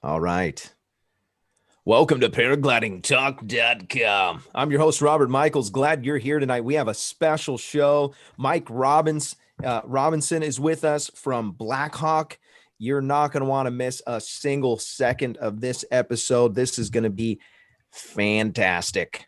All right. Welcome to paraglidingtalk.com. I'm your host, Robert Michaels. Glad you're here tonight. We have a special show. Mike Robinson is with us from BlackHawk. You're not going to want to miss a single second of this episode. This is going to be fantastic.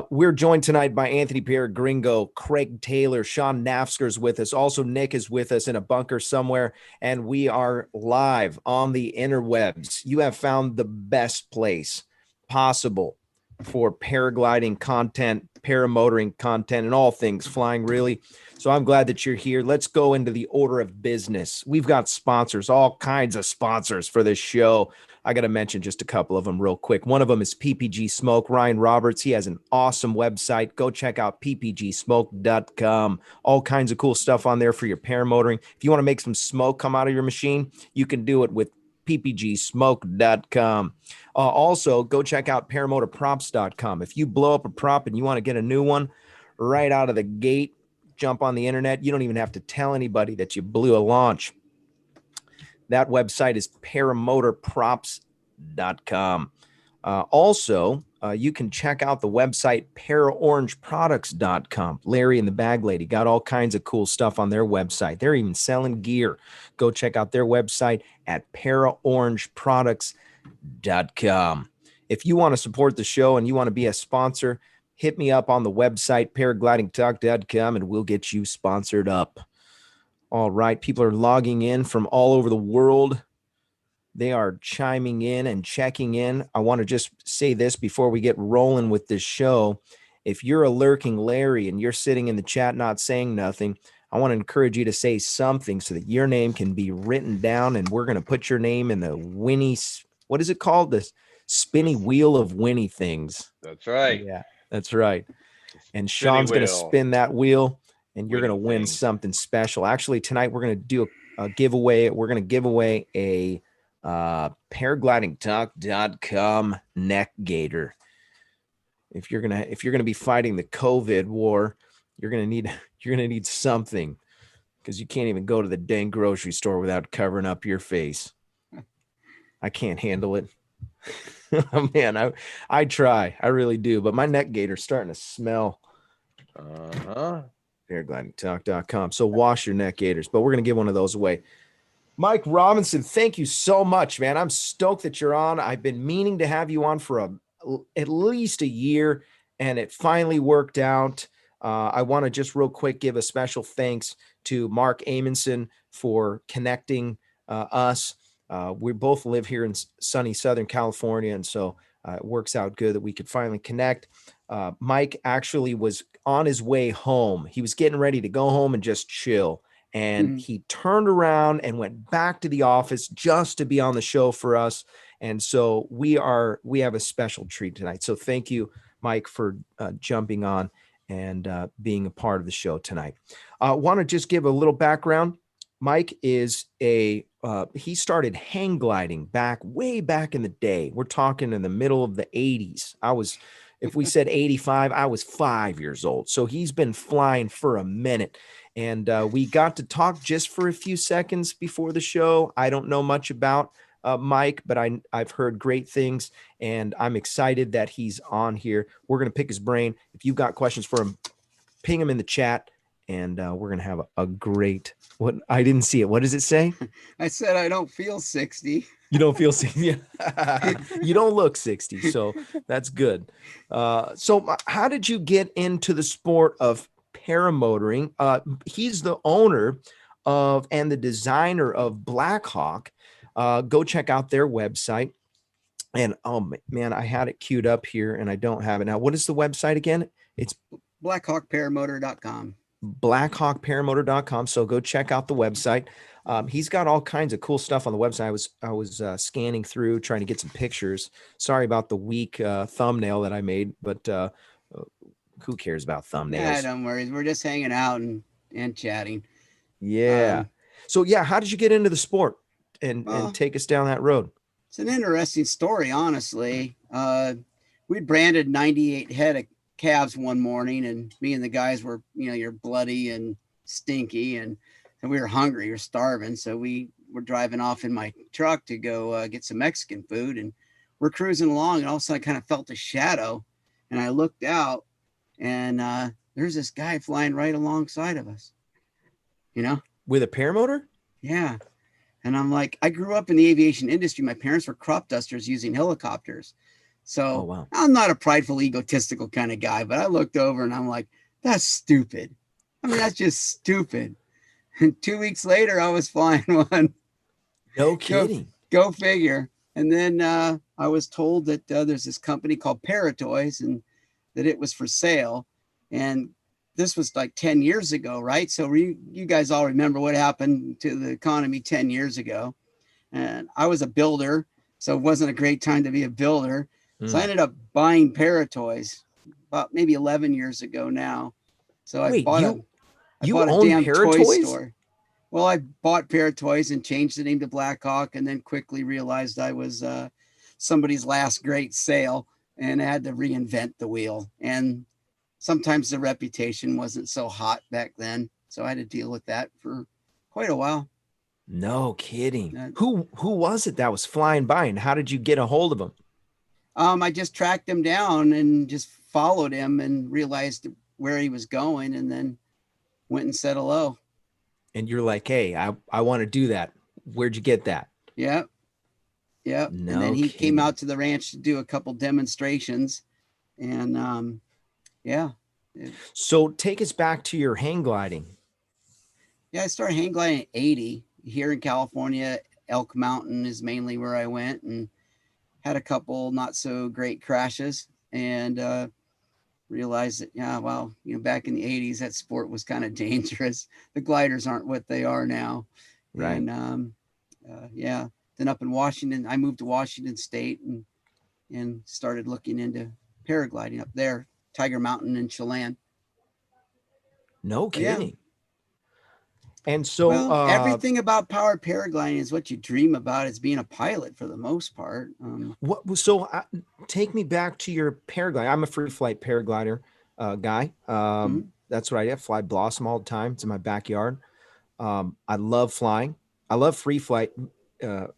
We're joined tonight by Anthony Pierre Gringo, Craig Taylor, Sean Nafsker's with us. Also, Nick is with us in a bunker somewhere, and we are live on the interwebs. You have found the best place possible for paragliding content, paramotoring content, and all things flying, really. So I'm glad that you're here. Let's go into the order of business. We've got sponsors, all kinds of sponsors for this show. I got to mention just a couple of them real quick. One of them is PPG Smoke. Ryan Roberts, he has an awesome website. Go check out ppgsmoke.com. All kinds of cool stuff on there for your paramotoring. If you want to make some smoke come out of your machine, you can do it with ppgsmoke.com. Also, go check out paramotorprops.com. If you blow up a prop and you want to get a new one right out of the gate, jump on the internet. You don't even have to tell anybody that you blew a launch. That website is paramotorprops.com. Also, you can check out the website paraorangeproducts.com. Larry and the Bag Lady got all kinds of cool stuff on their website. They're even selling gear. Go check out their website at paraorangeproducts.com. If you want to support the show and you want to be a sponsor, hit me up on the website paraglidingtalk.com and we'll get you sponsored up. All right. People are logging in from all over the world. They are chiming in and checking in. I want to just say this before we get rolling with this show. If you're a lurking Larry and you're sitting in the chat not saying nothing, I want to encourage you to say something so that your name can be written down, and we're going to put your name in the Winnie, what is it called? The spinny wheel of Winnie things. That's right. Yeah, that's right. And Sean's going to spin that wheel, and you're going to win something special. Actually, tonight we're going to do a giveaway. We're going to give away a paraglidingtalk.com neck gaiter. If you're going to be fighting the COVID war, you're going to need something, because you can't even go to the dang grocery store without covering up your face. I can't handle it. Oh, man, I try. I really do. But my neck gaiter's starting to smell. Paraglidingtalk.com. So wash your neck gaiters, but we're going to give one of those away. Mike Robinson, thank you so much, man. I'm stoked that you're on. I've been meaning to have you on for at least a year, and it finally worked out. I want to just real quick give a special thanks to Mark Amundsen for connecting us. We both live here in sunny Southern California, and so it works out good that we could finally connect. Mike actually was on his way home. He was getting ready to go home and just chill. And he turned around and went back to the office just to be on the show for us. And so we have a special treat tonight. So thank you, Mike, for jumping on and being a part of the show tonight. I want to just give a little background. Mike is he started hang gliding way back in the day. We're talking in the middle of the 80s. If we said 85, I was 5 years old. So he's been flying for a minute. And we got to talk just for a few seconds before the show. I don't know much about Mike, but I've heard great things, and I'm excited that he's on here. We're going to pick his brain. If you've got questions for him, ping him in the chat, and we're going to have a great – what? I didn't see it. What does it say? I said I don't feel 60. You don't feel 60. You don't look 60, so that's good. So how did you get into the sport of paramotoring? He's the owner of and the designer of BlackHawk. Go check out their website. And oh man, I had it queued up here and I don't have it now. What is the website again? It's BlackHawkParamotor.com. BlackHawkParamotor.com. So go check out the website. He's got all kinds of cool stuff on the website. I was scanning through trying to get some pictures. Sorry about the weak thumbnail that I made, but who cares about thumbnails? Yeah, don't worry. We're just hanging out and chatting. Yeah. So yeah, how did you get into the sport and take us down that road? It's an interesting story, honestly. We branded 98 head of calves one morning, and me and the guys were, you're bloody and stinky, and we were hungry, we were starving. So we we're driving off in my truck to go get some Mexican food, and we're cruising along, and all of a sudden I kind of felt a shadow, and I looked out, and there's this guy flying right alongside of us, you know? With a paramotor? Yeah. And I'm like, I grew up in the aviation industry. My parents were crop dusters using helicopters. Oh, So wow. I'm not a prideful, egotistical kind of guy, but I looked over and I'm like, that's stupid. I mean, that's just stupid. And 2 weeks later, I was flying one. No go, kidding. go figure. And then I was told that there's this company called Paratoys and that it was for sale. And this was like 10 years ago, right? So you guys all remember what happened to the economy 10 years ago. And I was a builder, so it wasn't a great time to be a builder. So I ended up buying Paratoys about maybe 11 years ago now. So Wait, I you bought a own damn toy Paratoys? store. Well, I bought Paratoys and changed the name to BlackHawk, and then quickly realized I was somebody's last great sale and I had to reinvent the wheel. And sometimes the reputation wasn't so hot back then. So I had to deal with that for quite a while. No kidding. Who was it that was flying by, and how did you get a hold of him? I just tracked him down and just followed him and realized where he was going, and then went and said hello. And you're like, hey, I want to do that. Where'd you get that? Yep. Yep. No And then he kidding. came out to the ranch to do a couple demonstrations. And yeah. So take us back to your hang gliding. Yeah, I started hang gliding at 80 here in California. Elk Mountain is mainly where I went, and had a couple not so great crashes, and realized that, yeah, well, back in the 80s, that sport was kind of dangerous. The gliders aren't what they are now. Right. And yeah, then up in Washington, I moved to Washington State and started looking into paragliding up there, Tiger Mountain and Chelan. No Yeah. kidding. And so Well, everything about powered paragliding is what you dream about as being a pilot for the most part. Take me back to your paragliding. I'm a free flight paraglider guy. That's what I do. I fly Blossom all the time. It's in my backyard. I love flying. I love free flight.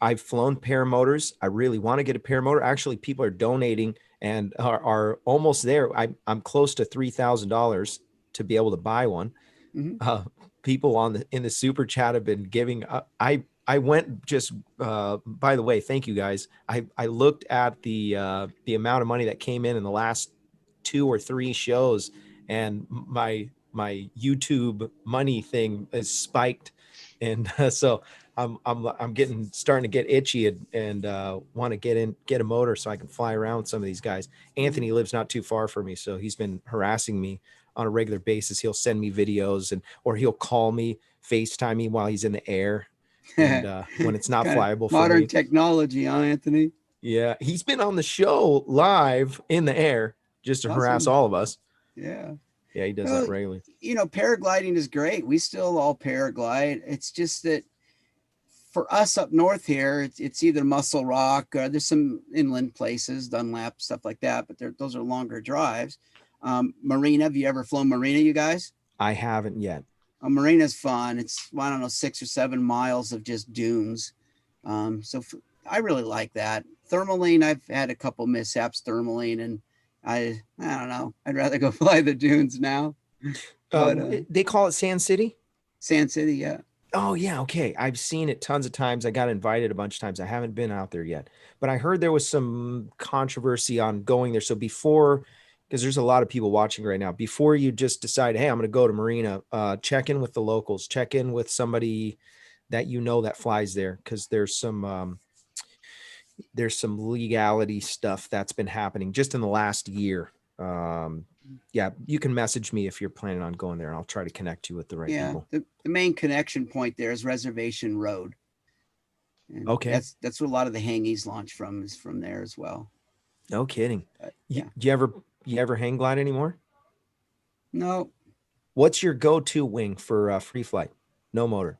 I've flown paramotors. I really want to get a paramotor. Actually, people are donating and are almost there. I'm close to $3,000 to be able to buy one. People in the super chat have been giving. I went just by the way, thank you guys. I looked at the amount of money that came in the last 2 or 3 shows, and my YouTube money thing is spiked, and so I'm starting to get itchy and want to get a motor so I can fly around with some of these guys. Anthony lives not too far from me, so he's been harassing me on a regular basis. He'll send me videos or he'll call me, FaceTime me while he's in the air. And when it's not flyable for modern me. technology, huh, Anthony? Yeah. He's been on the show live in the air just to harass all of us. Yeah. Yeah, he does that regularly. Paragliding is great. We still all paraglide. It's just that for us up north here, it's either Muscle Rock, or there's some inland places, Dunlap, stuff like that, but those are longer drives. Marina, have you ever flown Marina, you guys? I haven't yet. Marina's fun. It's, I don't know, 6 or 7 miles of just dunes. I really like that. Thermaline, I've had a couple mishaps thermaline, and I don't know. I'd rather go fly the dunes now. But, they call it Sand City? Sand City, yeah. Oh, yeah. Okay. I've seen it tons of times. I got invited a bunch of times. I haven't been out there yet, but I heard there was some controversy on going there. So because there's a lot of people watching right now, before you just decide, hey, I'm going to go to Marina, check in with the locals, check in with somebody that that flies there. Cause there's some legality stuff that's been happening just in the last year. Yeah, you can message me if you're planning on going there, and I'll try to connect you with the right people. The main connection point there is Reservation Road. And okay. That's where a lot of the hangies launch from, is from there as well. No kidding. Yeah. You ever hang glide anymore? No. What's your go-to wing for free flight? No motor.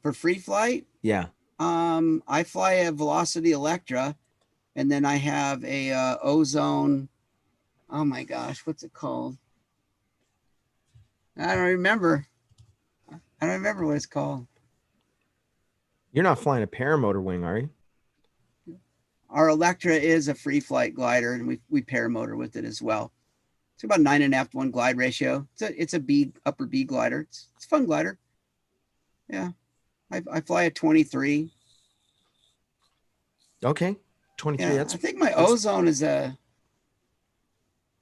For free flight? Yeah. I fly a Velocity Electra, and then I have a Ozone. Oh my gosh, what's it called? I don't remember what it's called. You're not flying a paramotor wing, are you? Our Electra is a free flight glider, and we paramotor with it as well. It's about 9.5 to 1 glide ratio. It's a B, upper B glider. It's a fun glider. Yeah. I fly a 23. Okay. 23. Yeah. I think my That's ozone is I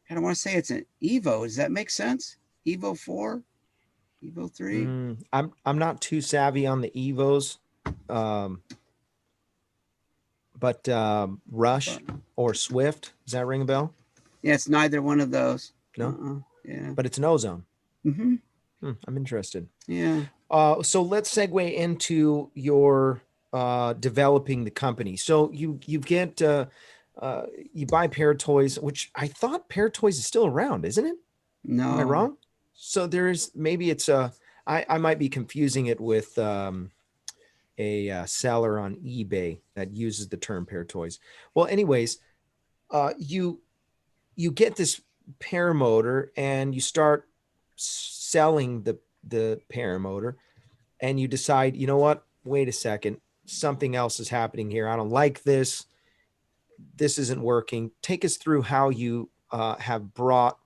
don't want to say it's an Evo. Does that make sense? Evo 4? Evo 3? I'm not too savvy on the Evos. Um, but Rush or Swift, does that ring a bell? Yeah, it's neither one of those. No. Yeah. But it's an ozone. Mm-hmm. I'm interested. Yeah. So let's segue into your developing the company. So you get you buy Paratoys, which I thought Paratoys is still around, isn't it? Am I No. wrong? So there's maybe it's I might be confusing it with a seller on eBay that uses the term Paratoys. Well, anyways, you get this paramotor and you start selling the paramotor, and you decide, you know what? Wait a second, something else is happening here. I don't like this. This isn't working. Take us through how you have brought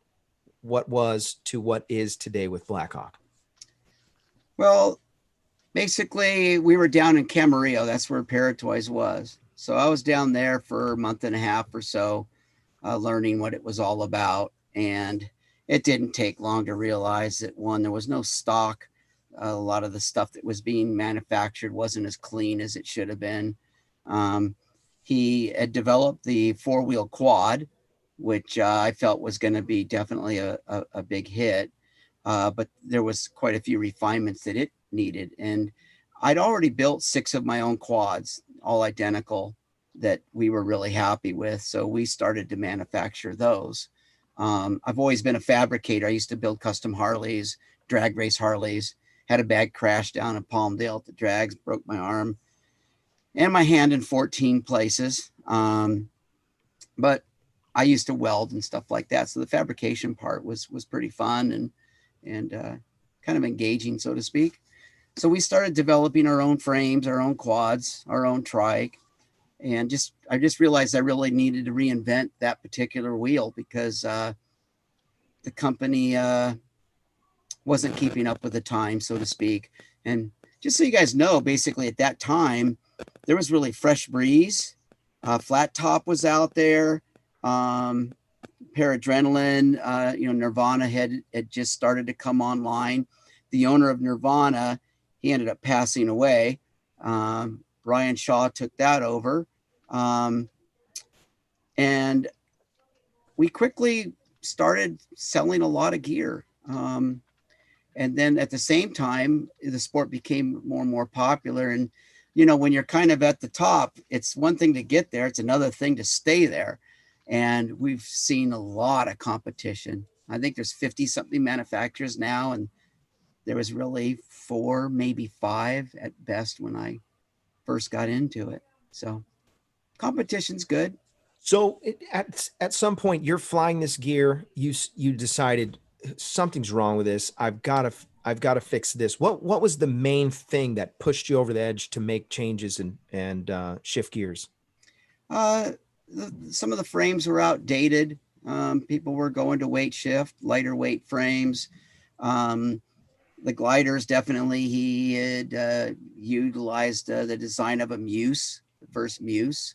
what was to what is today with BlackHawk. Well, basically, we were down in Camarillo. That's where Paratoys was. So I was down there for a month and a half or so, learning what it was all about. And it didn't take long to realize that, one, there was no stock. A lot of the stuff that was being manufactured wasn't as clean as it should have been. He had developed the four-wheel quad, which I felt was going to be definitely a big hit. But there was quite a few refinements that it needed. And I'd already built 6 of my own quads, all identical, that we were really happy with. So we started to manufacture those. I've always been a fabricator. I used to build custom Harleys, drag race Harleys, had a bad crash down in Palmdale at the drags, broke my arm and my hand in 14 places. But I used to weld and stuff like that. So the fabrication part was pretty fun and kind of engaging, so to speak. So we started developing our own frames, our own quads, our own trike. And I just realized I really needed to reinvent that particular wheel because the company wasn't keeping up with the time, so to speak. And just so you guys know, basically at that time, there was really Fresh Breeze. Flat Top was out there. Paradrenaline, Nirvana had just started to come online. The owner of Nirvana, he ended up passing away. Brian Shaw took that over. And we quickly started selling a lot of gear. And then at the same time, the sport became more and more popular. And, when you're kind of at the top, it's one thing to get there. It's another thing to stay there. And we've seen a lot of competition. I think there's 50 something manufacturers now. And there was really 4, maybe 5 at best when I first got into it. So competition's good. So at some point, you're flying this gear. You decided something's wrong with this. I've got to fix this. What was the main thing that pushed you over the edge to make changes and shift gears? Some of the frames were outdated. People were going to weight shift, lighter weight frames. The gliders, definitely, he had utilized the design of a Muse, the first Muse.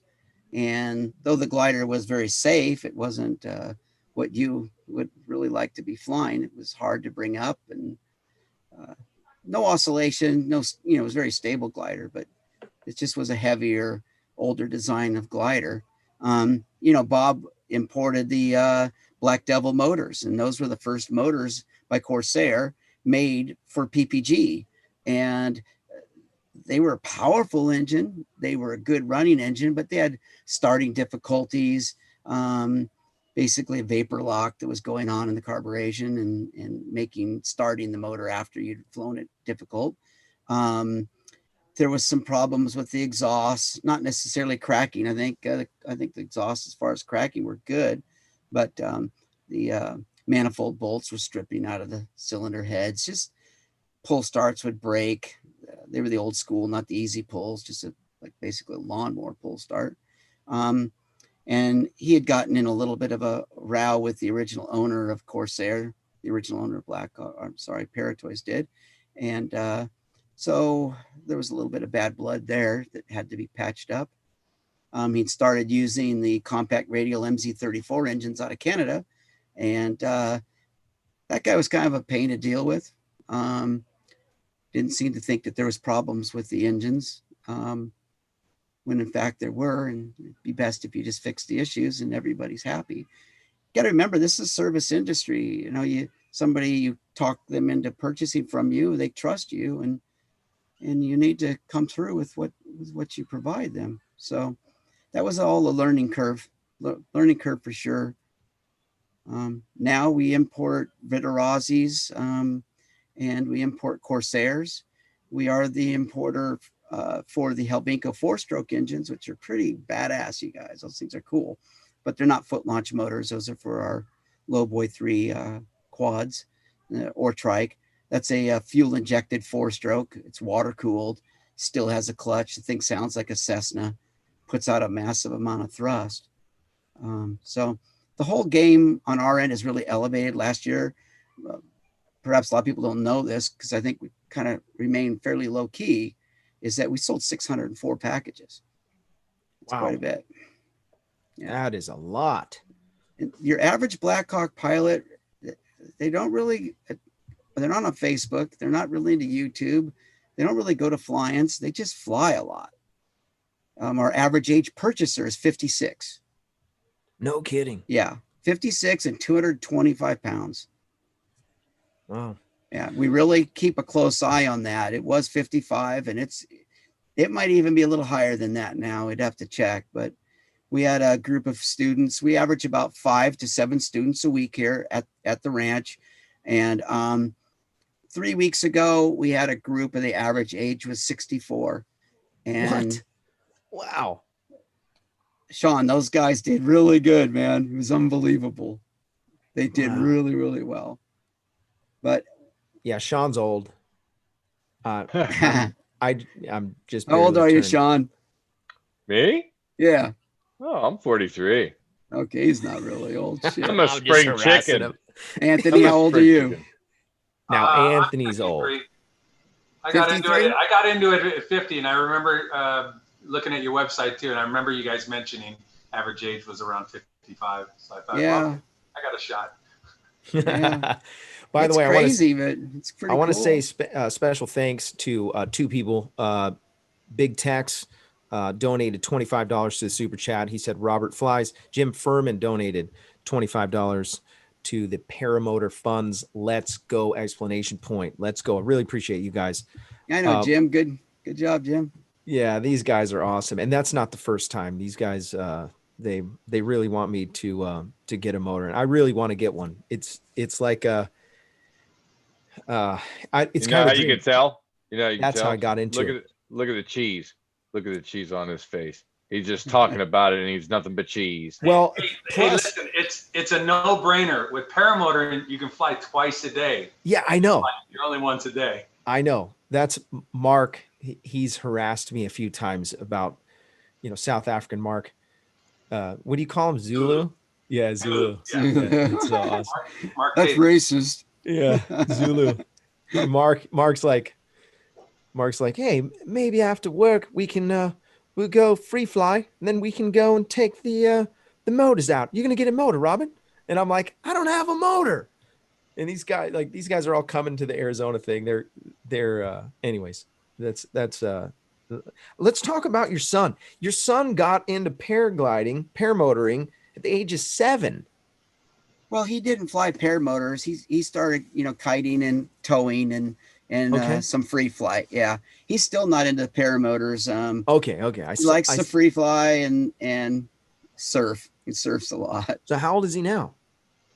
And though the glider was very safe, it wasn't what you would really like to be flying. It was hard to bring up and no oscillation, it was a very stable glider, but it just was a heavier, older design of glider. Bob imported the Black Devil motors, and those were the first motors by Corsair made for PPG. And they were a powerful engine. They were a good running engine, but they had starting difficulties. Basically a vapor lock that was going on in the carburation and making starting the motor after you'd flown it difficult. There was some problems with the exhaust, not necessarily cracking. I think the exhaust, as far as cracking, were good, but the manifold bolts were stripping out of the cylinder heads. Just pull starts would break. they were the old school, not the easy pulls, just like basically a lawnmower pull start. And he had gotten in a little bit of a row with the original owner of Corsair, the original owner of Paratoys did. And so there was a little bit of bad blood there that had to be patched up. He'd started using the compact radial MZ34 engines out of Canada. And that guy was kind of a pain to deal with. Didn't seem to think that there was problems with the engines. When in fact there were, and it'd be best if you just fix the issues and everybody's happy. You got to remember, this is service industry. You know, you talk them into purchasing from you, they trust you, and you need to come through with what you provide them. So that was all a learning curve for sure. Now we import Vitorazis, and we import Corsairs. We are the importer for the Helvinco 4-stroke engines, which are pretty badass, you guys. Those things are cool, but they're not foot launch motors. Those are for our Lowboy 3 quads or trike. That's a fuel injected 4-stroke. It's water cooled, still has a clutch. The thing sounds like a Cessna, puts out a massive amount of thrust. So the whole game on our end is really elevated. Last year, perhaps a lot of people don't know this because I think we kind of remain fairly low key, is that we sold 604 packages. It's quite a bit. Yeah. That is a lot. And your average BlackHawk pilot, they're not on Facebook. They're not really into YouTube. They don't really go to fly-ins. They just fly a lot. Our average age purchaser is 56. No kidding. Yeah. 56 and 225 pounds. Wow. Yeah, we really keep a close eye on that. It was 55, and it might even be a little higher than that now. We'd have to check, but we had a group of students. We average about 5 to 7 students a week here at the ranch. And 3 weeks ago, we had a group, and the average age was 64. And what? Wow. Sean, those guys did really good, man. It was unbelievable. They did really, really well. But yeah, Sean's old. I'm just. How old are you, Sean? Me? Yeah. Oh, I'm 43. Okay, he's not really old. Shit. I'm a spring chicken. Anthony, how old are you? Chicken. Now Anthony's old. I got into it at 50, and I remember looking at your website too, and I remember you guys mentioning average age was around 55. So I thought, well, I got a shot. Yeah. By the way, I want to say special thanks to 2 people. Big Tex donated $25 to the super chat. He said Robert Flies. Jim Furman donated $25 to the Paramotor Funds Let's Go explanation point. Let's go. I really appreciate you guys. I know, Jim. Good job, Jim. Yeah, these guys are awesome, and that's not the first time. These guys, they really want me to get a motor, and I really want to get one. It's like a. It's kind of how you can tell. That's how I got into it. Look at the cheese. Look at the cheese on his face. He's just talking about it, and he's nothing but cheese. Well, hey, listen, it's a no-brainer. With paramotoring, you can fly twice a day. Yeah, I know. You're only once a day. I know. That's Mark. He's harassed me a few times about, South African Mark. What do you call him? Zulu? Yeah, Zulu. Yeah. That's so awesome. Mark that's racist. Yeah, Zulu. Mark's like, hey, maybe after work we can we'll go free fly, and then we can go and take the motors out. You're gonna get a motor, Robin? And I'm like, I don't have a motor. And these guys are all coming to the Arizona thing. They're anyways. That's let's talk about your son. Your son got into paramotoring at the age of 7. Well, he didn't fly paramotors. He started, kiting and towing and some free flight. Yeah, he's still not into paramotors. Okay. He likes to free fly and surf. He surfs a lot. So how old is he now?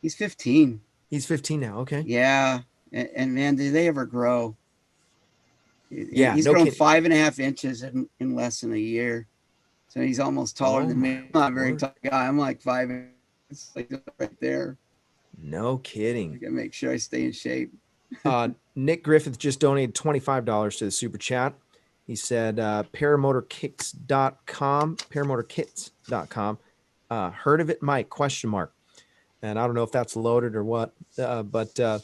He's 15. He's 15 now. Okay. Yeah, and man, did they ever grow? Yeah, he's grown 5.5 inches in less than a year. So he's almost taller than me. I'm not a very tall guy. I'm like 5 inches, like right there. No kidding. I gotta make sure I stay in shape. Nick Griffith just donated $25 to the super chat. He said, paramotorkits.com. Heard of it, Mike? ? And I don't know if that's loaded or what, but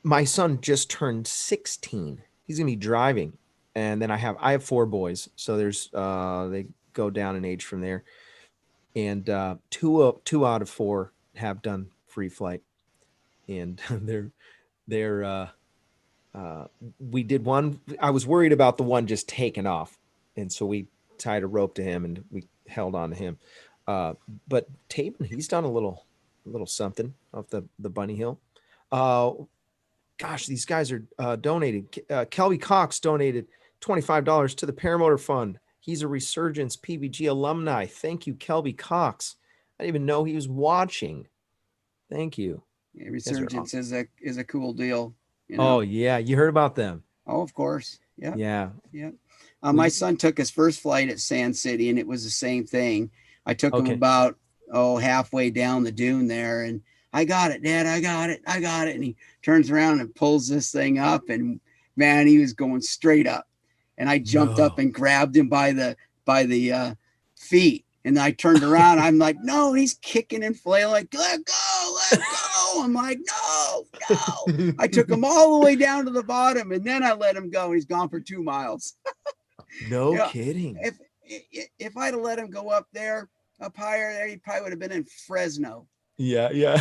my son just turned 16. He's gonna be driving, and then I have 4 boys, so there's they go down in age from there, and two out of 4 have done free flight, and we did one. I was worried about the one just taking off, and so we tied a rope to him and we held on to him. But Taven, he's done a little something off the bunny hill. Gosh, these guys are donating. Kelby Cox donated $25 to the Paramotor Fund. He's a Resurgence PBG alumni. Thank you, Kelby Cox. I didn't even know he was watching. Thank you. Yeah, Resurgence is a cool deal. You know? Oh yeah, you heard about them? Oh, of course. Yeah. My son took his first flight at Sand City, and it was the same thing. I took him about halfway down the dune there, and I got it, Dad. I got it. And he turns around and pulls this thing up, and man, he was going straight up. And I jumped up and grabbed him by the feet. And I turned around. I'm like, no, he's kicking and flailing, like, let go. I'm like, no. I took him all the way down to the bottom, and then I let him go. And he's gone for 2 miles. No kidding. If I'd have let him go up higher there, he probably would have been in Fresno. Yeah.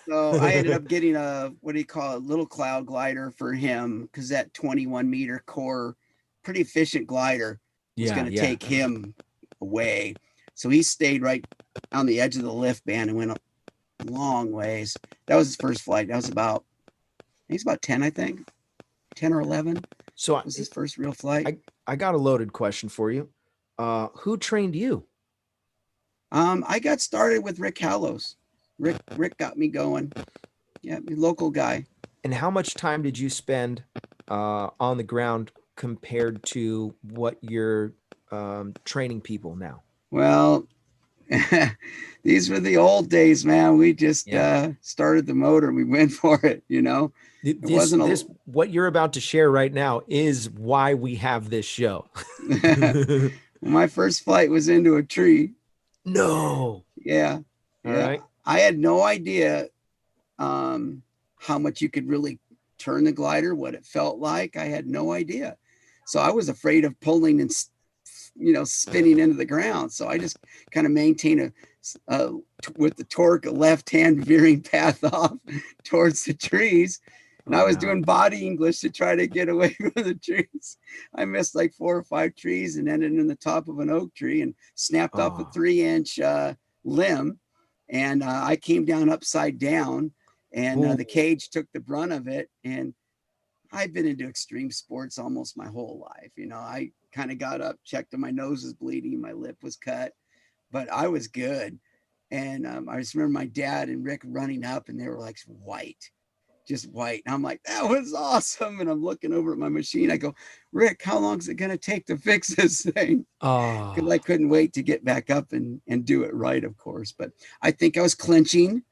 So I ended up getting a little cloud glider for him, because that 21-meter core, pretty efficient glider, was going to take him away. So he stayed right on the edge of the lift band and went a long ways. That was his first flight. That was about 10, I think, 10 or 11. So it was his first real flight. I got a loaded question for you. Who trained you? I got started with Rick Hallows. Rick got me going. Yeah, local guy. And how much time did you spend on the ground compared to what you're training people now? Well, these were the old days, man. We just started the motor. We went for it, What you're about to share right now is why we have this show. My first flight was into a tree. No. Yeah. All right. I had no idea how much you could really turn the glider, what it felt like. I had no idea. So I was afraid of pulling and spinning into the ground. So I just kind of maintain with the torque, a left-hand veering path off towards the trees. And I was doing body English to try to get away from the trees. I missed like 4 or 5 trees and ended in the top of an oak tree and snapped off a 3-inch limb. And I came down upside down, and the cage took the brunt of it. And I've been into extreme sports almost my whole life. I kind of got up, checked and my nose was bleeding, my lip was cut, but I was good. And I just remember my dad and Rick running up, and they were like just white. And I'm like, that was awesome. And I'm looking over at my machine. I go, Rick, how long is it going to take to fix this thing? Because I couldn't wait to get back up and do it right, of course. But I think I was clinching,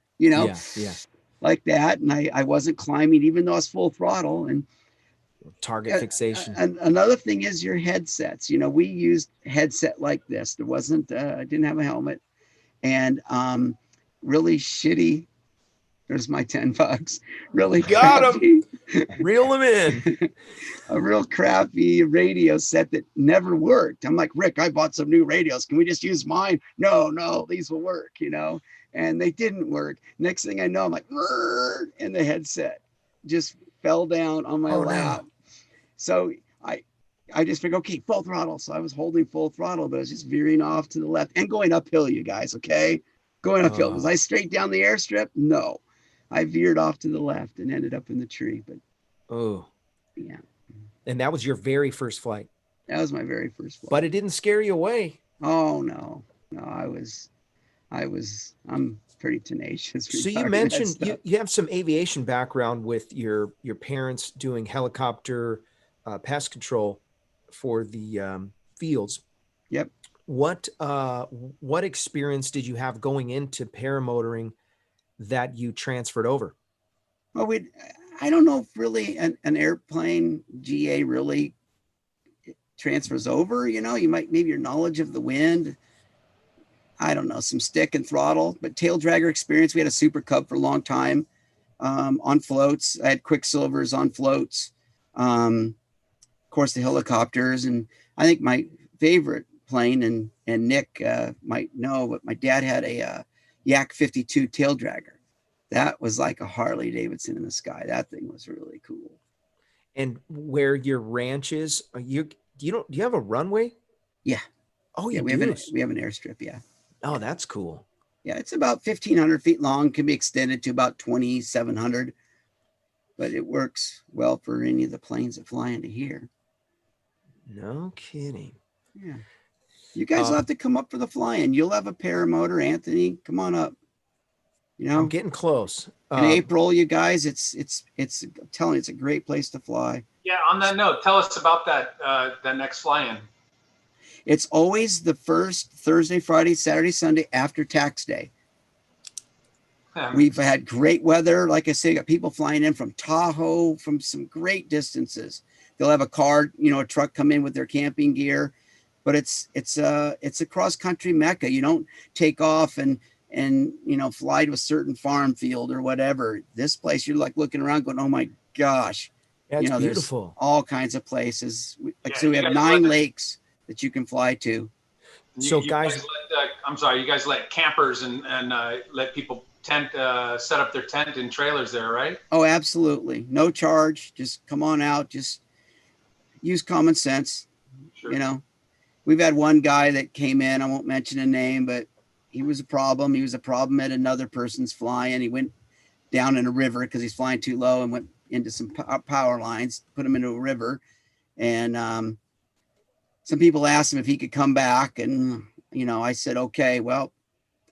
like that. And I wasn't climbing, even though I was full throttle. And target fixation. And another thing is your headsets. We used headset like this. There wasn't, I didn't have a helmet, and really shitty. There's my $10. Really got him. Reel him in. A real crappy radio set that never worked. I'm like, Rick, I bought some new radios. Can we just use mine? No, these will work, and they didn't work. Next thing I know, I'm like, and the headset just fell down on my lap. No. So I just figured, okay, full throttle. So I was holding full throttle, but I was just veering off to the left and going uphill, you guys, okay? Going uphill. Was I straight down the airstrip? No. I veered off to the left and ended up in the tree. But yeah. And that was your very first flight? That was my very first flight. But it didn't scare you away? Oh, no. I'm pretty tenacious. So you mentioned you have some aviation background with your parents doing helicopter pest control for the fields. Yep. What experience did you have going into paramotoring that you transferred over? Well, I don't know if really an airplane GA really transfers over, you know, maybe your knowledge of the wind, I don't know, some stick and throttle, but tail dragger experience. We had a Super Cub for a long time on floats. I had Quicksilvers on floats. Of course, the helicopters. And I think my favorite plane, and Nick might know, but my dad had a Yak 52 tail dragger. That was like a Harley Davidson in the sky. That thing was really cool. And where your ranch is, do you have a runway? Yeah. Oh, yeah, you we do? have an airstrip. Yeah. Oh, that's cool. Yeah, it's about 1,500 feet long, can be extended to about 2,700, but it works well for any of the planes that fly into here. No kidding. Yeah. You guys will have to come up for the fly-in. You'll have a paramotor, Anthony. Come on up. You know, I'm getting close. In April, you guys, it's I'm telling you, it's a great place to fly. Yeah. On that note, tell us about that next fly-in. It's always the first Thursday, Friday, Saturday, Sunday after tax day. We've had great weather. Like I say, got people flying in from Tahoe, from some great distances. They'll have a car, you know, a truck come in with their camping gear, but it's a cross country mecca. You don't take off and you know, fly to a certain farm field or whatever. This place, you're like looking around going, oh my gosh. Yeah, it's you know, beautiful. There's all kinds of places. Yeah, we have 9 lakes that you can fly to. So you guys, I'm sorry, you guys let campers and let people set up their tent and trailers there, right? Oh, absolutely. No charge. Just come on out. Just use common sense. Sure. You know, we've had one guy that came in, I won't mention a name, but he was a problem. He was a problem at another person's flying. He went down in a river because he's flying too low and went into some power lines, put him into a river. And some people asked him if he could come back. And, you know, I said, okay, well,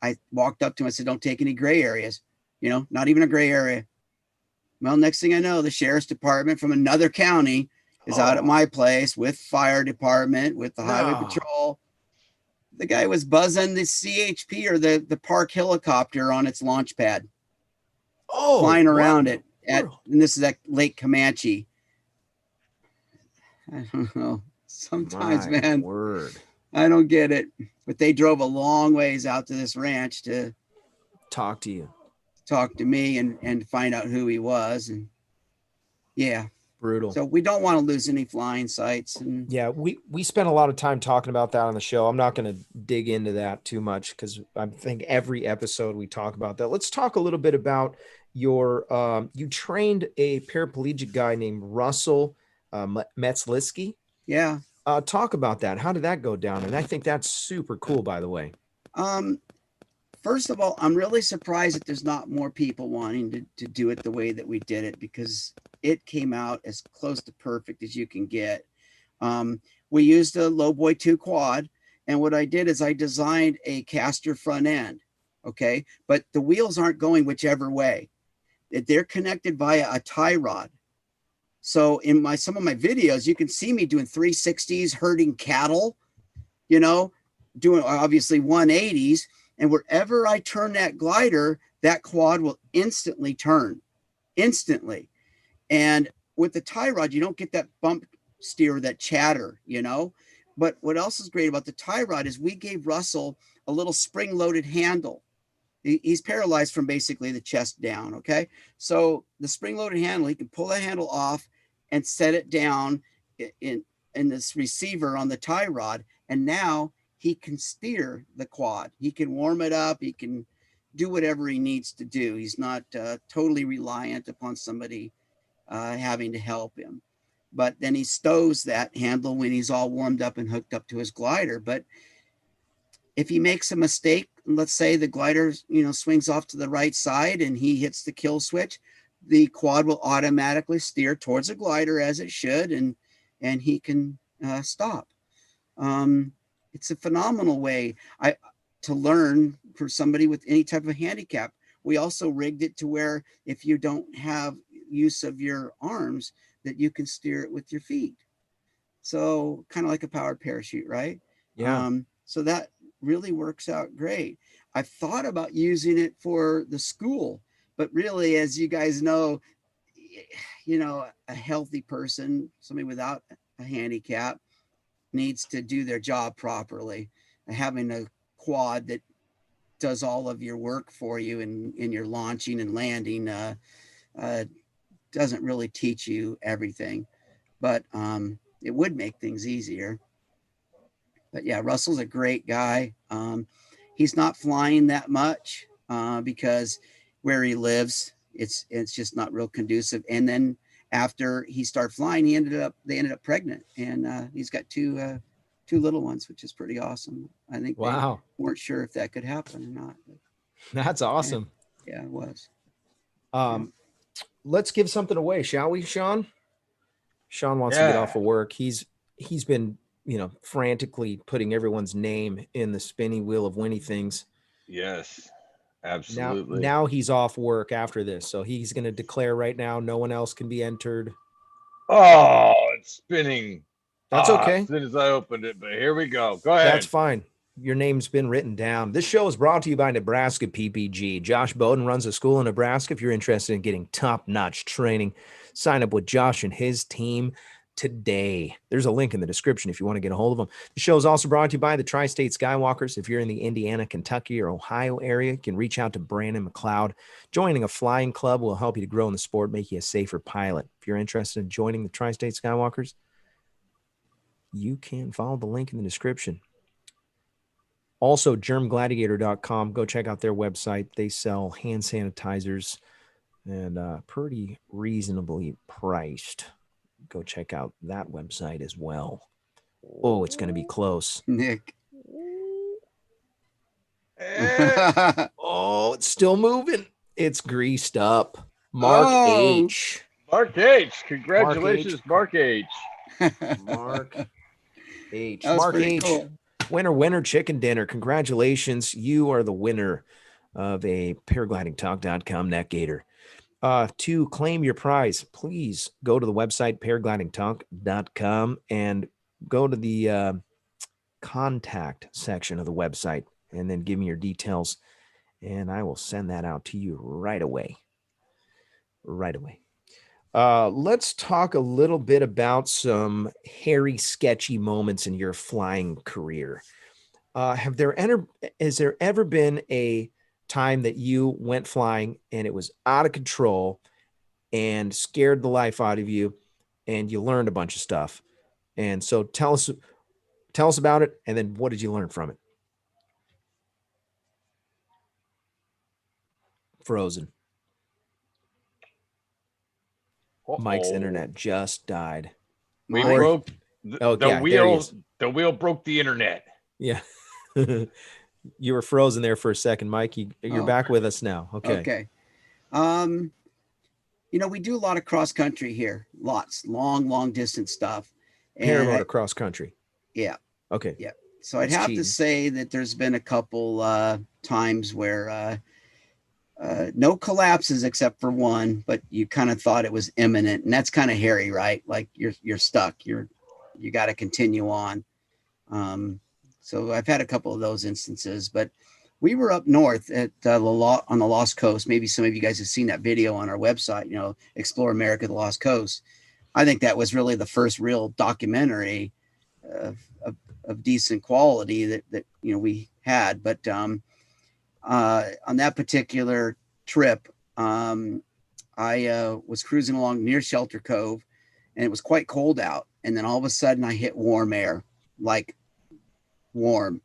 I walked up to him. I said, don't take any gray areas, you know, not even a gray area. Well, next thing I know, the sheriff's department from another county is out at my place with fire department, with the highway patrol. The guy was buzzing the CHP or the park helicopter on its launch pad. Oh, flying around it and this is at Lake Comanche. I don't know. Sometimes, man, I don't get it. But they drove a long ways out to this ranch to talk to me and find out who he was. And yeah, brutal. So we don't want to lose any flying sites. And yeah, we spent a lot of time talking about that on the show. I'm not going to dig into that too much because I think every episode we talk about that. Let's talk a little bit about your you trained a paraplegic guy named Russell Metzlisky. Yeah. Talk about that. How did that go down? And I think that's super cool, by the way. First of all, I'm really surprised that there's not more people wanting to do it the way that we did it, because it came out as close to perfect as you can get. We used a Lowboy 2 quad. And what I did is I designed a caster front end. Okay. But the wheels aren't going whichever way. They're connected via a tie rod. So in some of my videos, you can see me doing 360s, herding cattle, you know, doing obviously 180s. And wherever I turn that glider, that quad will instantly turn, instantly. And with the tie rod, you don't get that bump steer, that chatter, you know. But what else is great about the tie rod is we gave Russell a little spring-loaded handle. He's paralyzed from basically the chest down, okay? So the spring-loaded handle, he can pull that handle off and set it down in this receiver on the tie rod. And now he can steer the quad. He can warm it up. He can do whatever he needs to do. He's not totally reliant upon somebody having to help him. But then he stows that handle when he's all warmed up and hooked up to his glider. But if he makes a mistake, let's say the glider, you know, swings off to the right side and he hits the kill switch, the quad will automatically steer towards the glider as it should, and he can stop. It's a phenomenal way to learn for somebody with any type of handicap. We also rigged it to where if you don't have use of your arms, that you can steer it with your feet. So kind of like a powered parachute, right? Yeah. So that really works out great. I've thought about using it for the school, but really, as you guys know, you know, a healthy person, somebody without a handicap, needs to do their job properly. Having a quad that does all of your work for you in your launching and landing doesn't really teach you everything, but it would make things easier. But yeah, Russell's a great guy. He's not flying that much because where he lives, it's just not real conducive. And then after he started flying, they ended up pregnant, and he's got two little ones, which is pretty awesome. I think Wow, they weren't sure if that could happen or not. But that's awesome. yeah, it was. Let's give something away, shall we, Sean? Sean wants to get off of work. He's been, you know, frantically putting everyone's name in the spinny wheel of Winnie things. Yes, absolutely. Now he's off work after this, so he's going to declare right now no one else can be entered. Oh, it's spinning. That's okay. As soon as I opened it, but here we go. Go ahead. That's fine. Your name's been written down. This show is brought to you by Nebraska PPG. Josh Bowden runs a school in Nebraska. If you're interested in getting top-notch training, sign up with Josh and his team today. There's a link in the description if you want to get a hold of them. The show is also brought to you by the Tri-State Skywalkers. If you're in the Indiana, Kentucky, or Ohio area, you can reach out to Brandon McLeod. Joining a flying club will help you to grow in the sport, make you a safer pilot. If you're interested in joining the Tri-State Skywalkers, you can follow the link in the description. Also, germgladiator.com. Go check out their website. They sell hand sanitizers and pretty reasonably priced. Go check out that website as well. Oh, it's going to be close. Nick. Oh, it's still moving. It's greased up. Mark H. Mark H. Congratulations, Mark H. Mark H. That was Mark pretty H. cool. Winner, chicken dinner. Congratulations. You are the winner of a paraglidingtalk.com neck gator. To claim your prize, please go to the website paraglidingtalk.com and go to the contact section of the website and then give me your details, and I will send that out to you right away. Let's talk a little bit about some hairy, sketchy moments in your flying career. Has there ever been a time that you went flying and it was out of control and scared the life out of you, and you learned a bunch of stuff? And so tell us about it, and then what did you learn from it? Frozen. Mike's internet just died. We Mike. broke the wheel. The wheel broke the internet. Yeah. You were frozen there for a second, Mike. You're back with us now. Okay. You know, we do a lot of cross country here. Lots, long distance stuff. Paramotor cross country. Yeah. Okay. Yeah. So I'd have to say that there's been a couple times where no collapses except for one, but you kind of thought it was imminent, and that's kind of hairy, right? Like you're stuck. You got to continue on. So I've had a couple of those instances, but we were up north at on the Lost Coast. Maybe some of you guys have seen that video on our website, you know, Explore America, the Lost Coast. I think that was really the first real documentary of decent quality that you know we had. But on that particular trip, I was cruising along near Shelter Cove, and it was quite cold out. And then all of a sudden I hit warm air, like warm.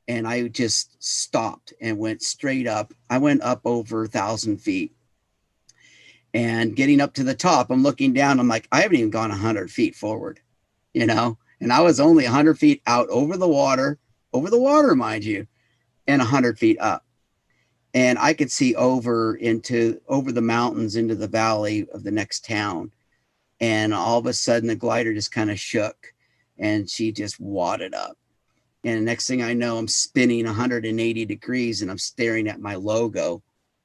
And I just stopped and went straight up. I went up over 1,000 feet. And getting up to the top, I'm looking down. I'm like, I haven't even gone 100 feet forward, you know? And I was only 100 feet out over the water, mind you, and 100 feet up. And I could see over the mountains into the valley of the next town. And all of a sudden the glider just kind of shook and she just wadded up. And the next thing I know, I'm spinning 180 degrees and I'm staring at my logo.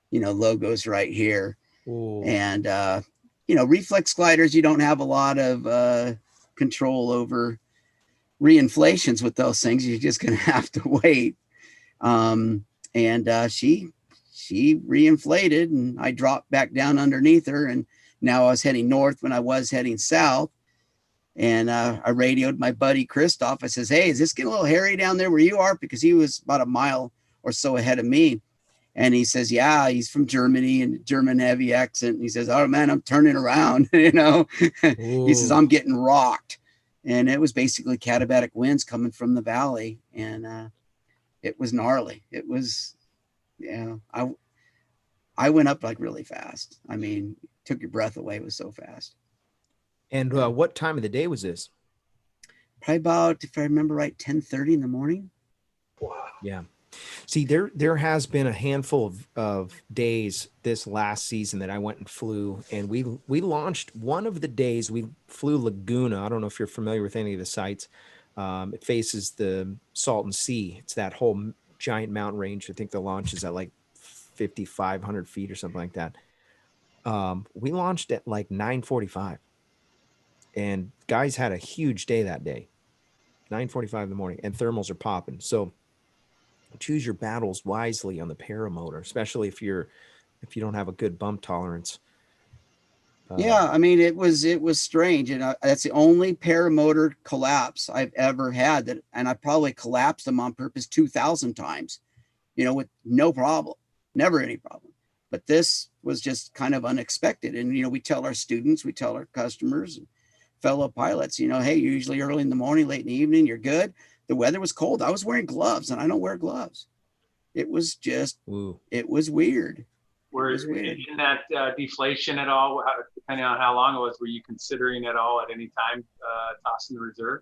You know, logo's right here. Ooh. And, you know, reflex gliders, you don't have a lot of control over reinflations with those things. You're just going to have to wait. And she reinflated, and I dropped back down underneath her. And Now I was heading north when I was heading south. And I radioed my buddy Christoph. I says, hey, is this getting a little hairy down there where you are? Because he was about a mile or so ahead of me. And he says, yeah, he's from Germany and German heavy accent. And he says, oh man, I'm turning around, you know. He says, I'm getting rocked. And it was basically katabatic winds coming from the valley. And it was gnarly. It was, yeah, I went up like really fast. I mean, took your breath away. It was so fast. And what time of the day was this? Probably about, if I remember right, 10:30 in the morning. Wow. Yeah. See, there has been a handful of days this last season that I went and flew, and we launched one of the days. We flew Laguna. I don't know if you're familiar with any of the sites. It faces the Salton Sea. It's that whole giant mountain range. I think the launch is at like 5,500 feet or something like that. We launched at like 9:45. And guys had a huge day that day, 9:45 in the morning, and thermals are popping. So choose your battles wisely on the paramotor, especially if you don't have a good bump tolerance. Yeah, I mean, it was strange, and that's the only paramotor collapse I've ever had. And I probably collapsed them on purpose 2,000 times, you know, with no problem, never any problem. But this was just kind of unexpected. And you know, we tell our students, we tell our customers, fellow pilots, you know, hey, usually early in the morning, late in the evening, you're good. The weather was cold. I was wearing gloves, and I don't wear gloves. It was just, it was weird. Were in that deflation at all, depending on how long it was, were you considering at all at any time tossing the reserve?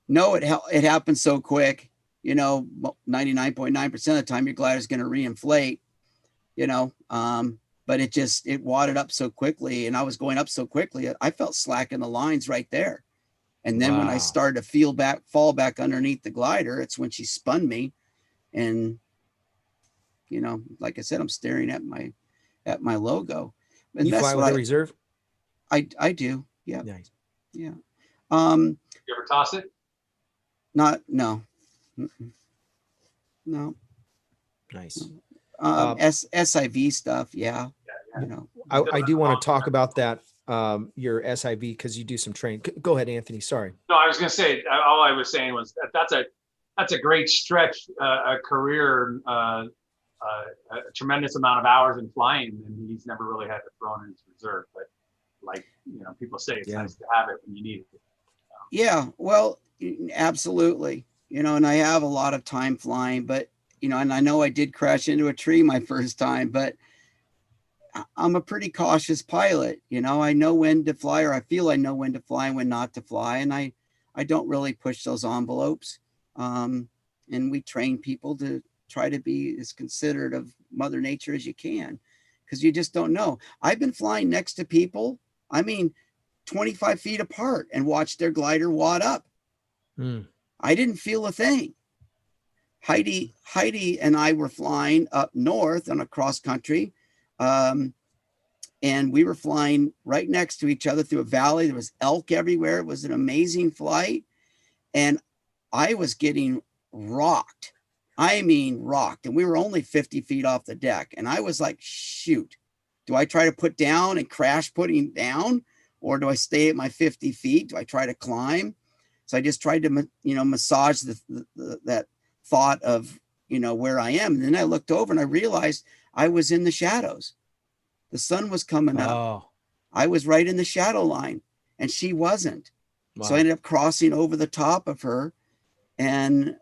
No, it happened so quick. You know, 99.9% of the time your glider is going to reinflate, you know, but it wadded up so quickly, and I was going up so quickly, I felt slack in the lines right there. And then when I started to fall back underneath the glider, it's when she spun me. And, you know, like I said, I'm staring at my logo. And you fly with a reserve? I do. Yeah. Nice. Yeah. You ever toss it? No. No. Nice. SIV stuff. Yeah. Yeah. You know, I do want to talk about that. Your SIV, because you do some training. Go ahead, Anthony. Sorry. No, I was going to say, all I was saying was that's a great stretch, a career, a tremendous amount of hours in flying, and he's never really had to throw in his reserve. But like, you know, people say it's nice to have it when you need it. Yeah, well, absolutely. You know, and I have a lot of time flying, but, you know, and I know I did crash into a tree my first time, but I'm a pretty cautious pilot. You know, I know when to fly, or I feel I know when to fly and when not to fly. And I don't really push those envelopes. And we train people to try to be as considerate of Mother Nature as you can, because you just don't know. I've been flying next to people, I mean, 25 feet apart, and watched their glider wad up. I didn't feel a thing. Heidi and I were flying up north on a cross country. And we were flying right next to each other through a valley. There was elk everywhere. It was an amazing flight. And I was getting rocked. I mean, rocked. And we were only 50 feet off the deck. And I was like, shoot, do I try to put down and crash putting down? Or do I stay at my 50 feet? Do I try to climb? So I just tried to, you know, massage that thought of, you know, where I am. And then I looked over and I realized I was in the shadows. The sun was coming up. I was right in the shadow line, and she wasn't. So I ended up crossing over the top of her and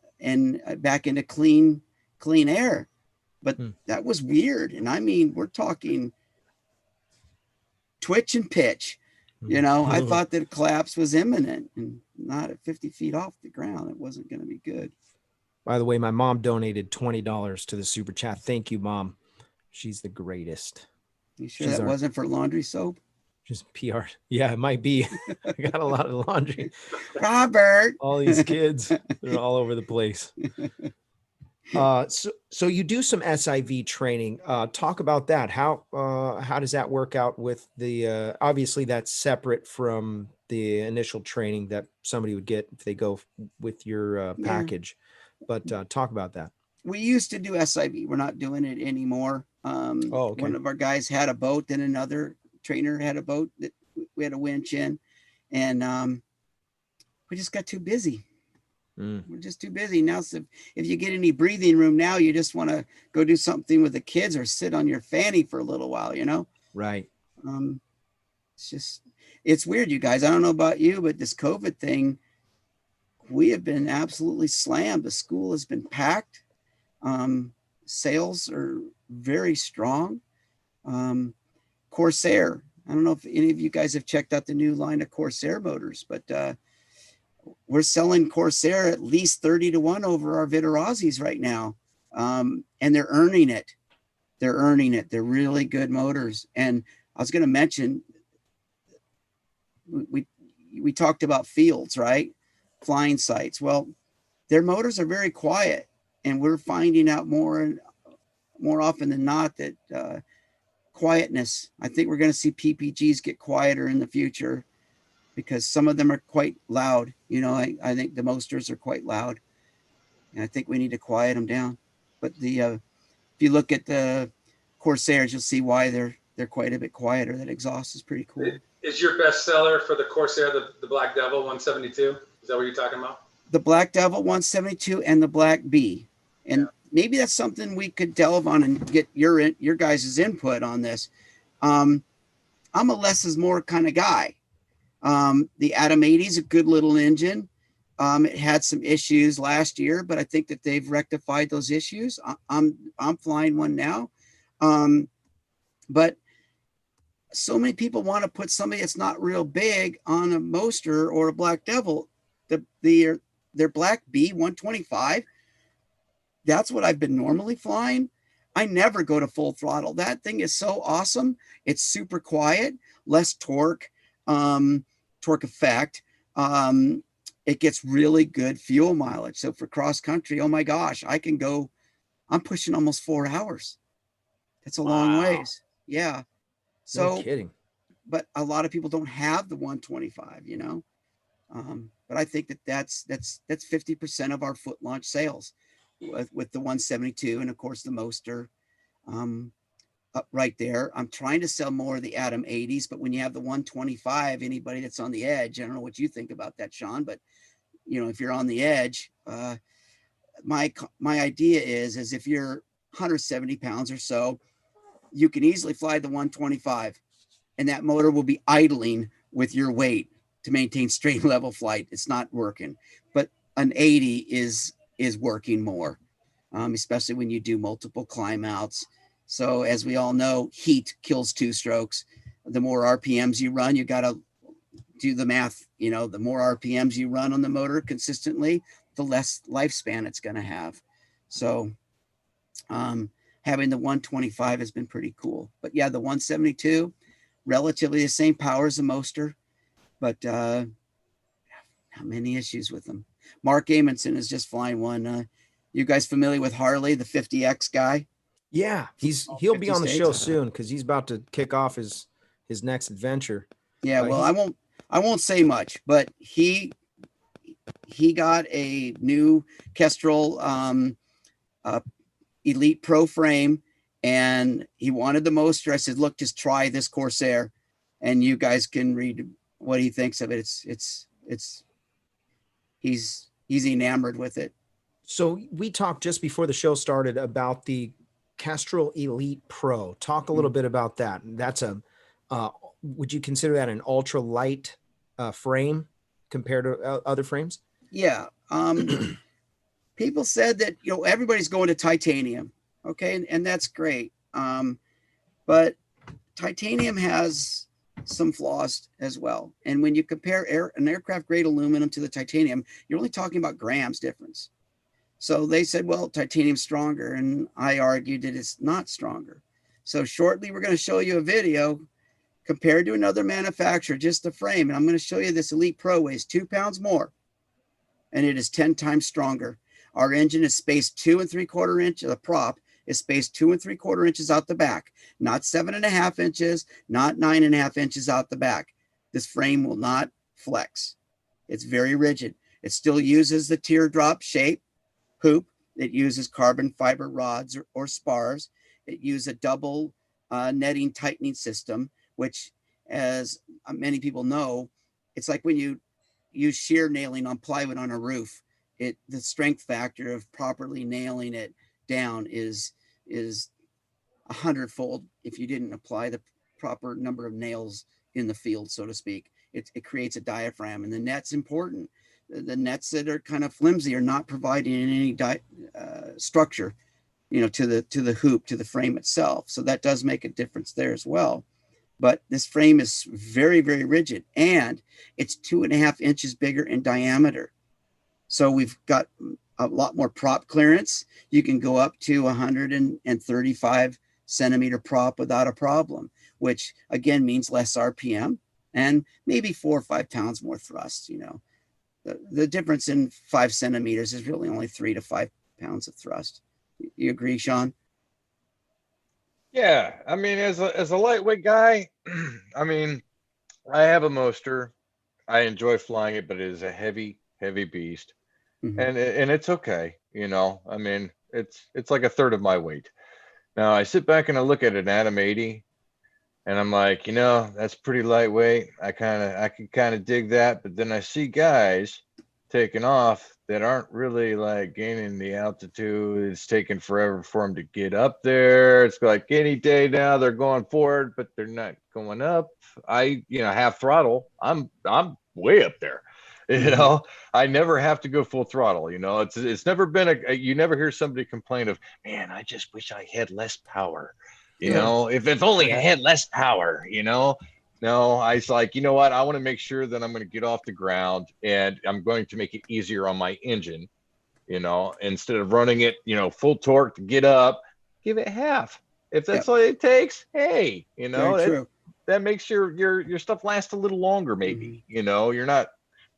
back into clean air. But that was weird. And I mean, we're talking twitch and pitch. You know, I thought that a collapse was imminent, and not at 50 feet off the ground. It wasn't going to be good. By the way, my mom donated $20 to the super chat. Thank you, Mom. She's the greatest. You sure that wasn't for laundry soap? Just PR. Yeah, it might be. I got a lot of laundry. Robert. All these kids, they're all over the place. So you do some SIV training. Talk about that. How does that work out with the, obviously that's separate from the initial training that somebody would get if they go with your package, but talk about that. We used to do SIV. We're not doing it anymore. Okay. One of our guys had a boat, then another trainer had a boat that we had a winch in, and we just got too busy. We're just too busy now. So if you get any breathing room now, you just want to go do something with the kids or sit on your fanny for a little while, you know? Right. It's weird, you guys. I don't know about you, but this COVID thing, we have been absolutely slammed. The school has been packed. Sales are very strong. Corsair. I don't know if any of you guys have checked out the new line of Corsair motors, but we're selling Corsair at least 30-1 over our Viterazis right now. And they're earning it. They're earning it. They're really good motors. And I was going to mention, we talked about fields, right? Flying sites. Well, their motors are very quiet, and we're finding out more often than not that quietness. I think we're going to see PPGs get quieter in the future, because some of them are quite loud. You know, I think the Mosters are quite loud, and I think we need to quiet them down. But if you look at the Corsairs, you'll see why they're quite a bit quieter. That exhaust is pretty cool. Is your best seller for the Corsair the Black Devil 172? Is that what you're talking about? The Black Devil 172 and the Black Bee. And maybe that's something we could delve on and get your guys' input on this. I'm a less is more kind of guy. The Atom 80 is a good little engine. It had some issues last year, but I think that they've rectified those issues. I'm flying one now. But so many people want to put somebody that's not real big on a Moster or a Black Devil. Their Black Bee 125. That's what I've been normally flying. I never go to full throttle. That thing is so awesome. It's super quiet, less torque, torque effect. It gets really good fuel mileage. So for cross country, oh my gosh, I'm pushing almost 4 hours. That's a long ways. Yeah. So No kidding. But a lot of people don't have the 125, you know. But I think that's 50% of our foot launch sales with the 172, and of course the Moster up right there. I'm trying to sell more of the Atom 80s, but when you have the 125, anybody that's on the edge, I don't know what you think about that, Sean, but you know, if you're on the edge, my idea is if you're 170 pounds or so, you can easily fly the 125, and that motor will be idling with your weight to maintain straight level flight. It's not working, but an 80 is working more, especially when you do multiple climb outs. So as we all know, heat kills two strokes. The more RPMs you run, you got to do the math. You know, the more RPMs you run on the motor consistently, the less lifespan it's going to have. So having the 125 has been pretty cool. But yeah, the 172, relatively the same power as the Moster, but how many issues with them. Mark Amundsen is just flying one. You guys familiar with Harley, the 50X guy? Yeah, he'll be on the show States. soon because he's about to kick off his next adventure. Yeah, well, I won't say much, but he got a new Kestrel Elite Pro frame, and he wanted the Moster. I said, look, just try this Corsair, and you guys can read what he thinks of it. He's enamored with it. So we talked just before the show started about the Kestrel Elite Pro. Talk a little bit about that. That's would you consider that an ultra light frame compared to other frames? Yeah. People said that, you know, everybody's going to titanium. Okay. And that's great. But titanium has some flaws as well. And when you compare an aircraft grade aluminum to the titanium, you're only talking about grams difference. So they said, well, titanium's stronger. And I argued that it's not stronger. So shortly, we're going to show you a video compared to another manufacturer, just the frame. And I'm going to show you this Elite Pro weighs 2 pounds more, and it is 10 times stronger. Our engine is spaced 2 3/4 inches. The prop is spaced 2 3/4 inches out the back, not 7.5 inches, not 9.5 inches out the back. This frame will not flex. It's very rigid. It still uses the teardrop shape hoop. It uses carbon fiber rods or spars. It uses a double netting tightening system, which, as many people know, it's like when you use shear nailing on plywood on a roof. The strength factor of properly nailing it down is 100-fold if you didn't apply the proper number of nails in the field, so to speak. It creates a diaphragm, and the net's important. The nets that are kind of flimsy are not providing any structure, to the hoop, to the frame itself. So that does make a difference there as well. But this frame is very, very rigid, and it's 2.5 inches bigger in diameter. So we've got a lot more prop clearance. You can go up to 135 centimeter prop without a problem, which again means less RPM and maybe 4 or 5 pounds more thrust. The difference in 5 centimeters is really only 3 to 5 pounds of thrust. You agree, Sean? Yeah, I mean, as a lightweight guy, I mean, I have a Moster. I enjoy flying it, but it is a heavy beast, and it's okay. I mean, it's like a third of my weight. Now I sit back and I look at an Atom 80, and I'm like, that's pretty lightweight. I can kind of dig that, but then I see guys taking off that aren't really like gaining the altitude. It's taking forever for them to get up there. It's like any day now they're going forward, but they're not going up. Half throttle. I'm way up there. I never have to go full throttle. It's never been you never hear somebody complain of, man, I just wish I had less power. If only I had less power, No, I was like, you know what? I want to make sure that I'm going to get off the ground, and I'm going to make it easier on my engine, instead of running it, full torque to get up, give it half. If that's all it takes, hey, that makes your stuff last a little longer, maybe. You're not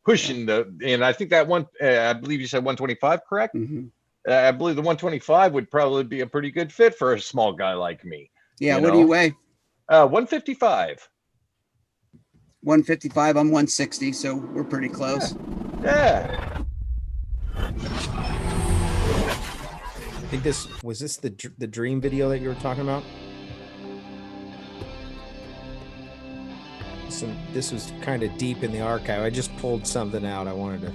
pushing and I think that one, I believe you said 125, correct? I believe the 125 would probably be a pretty good fit for a small guy like me. Yeah. What do you weigh? 155. 155. I'm 160, so we're pretty close. Yeah. I think this the dream video that you were talking about. This was kind of deep in the archive. I just pulled something out. I wanted to.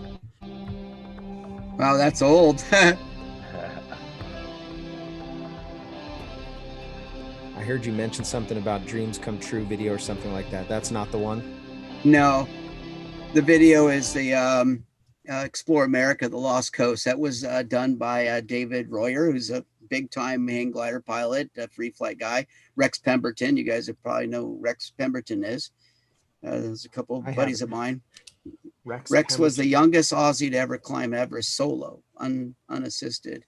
Wow, that's old. I heard you mention something about Dreams Come True video or something like that. That's not the one? No. The video is the Explore America, the Lost Coast. That was done by David Royer, who's a big-time hang glider pilot, a free flight guy. Rex Pemberton. You guys probably know who Rex Pemberton is. There's a couple of buddies of mine. Rex was the youngest Aussie to ever climb Everest solo, unassisted.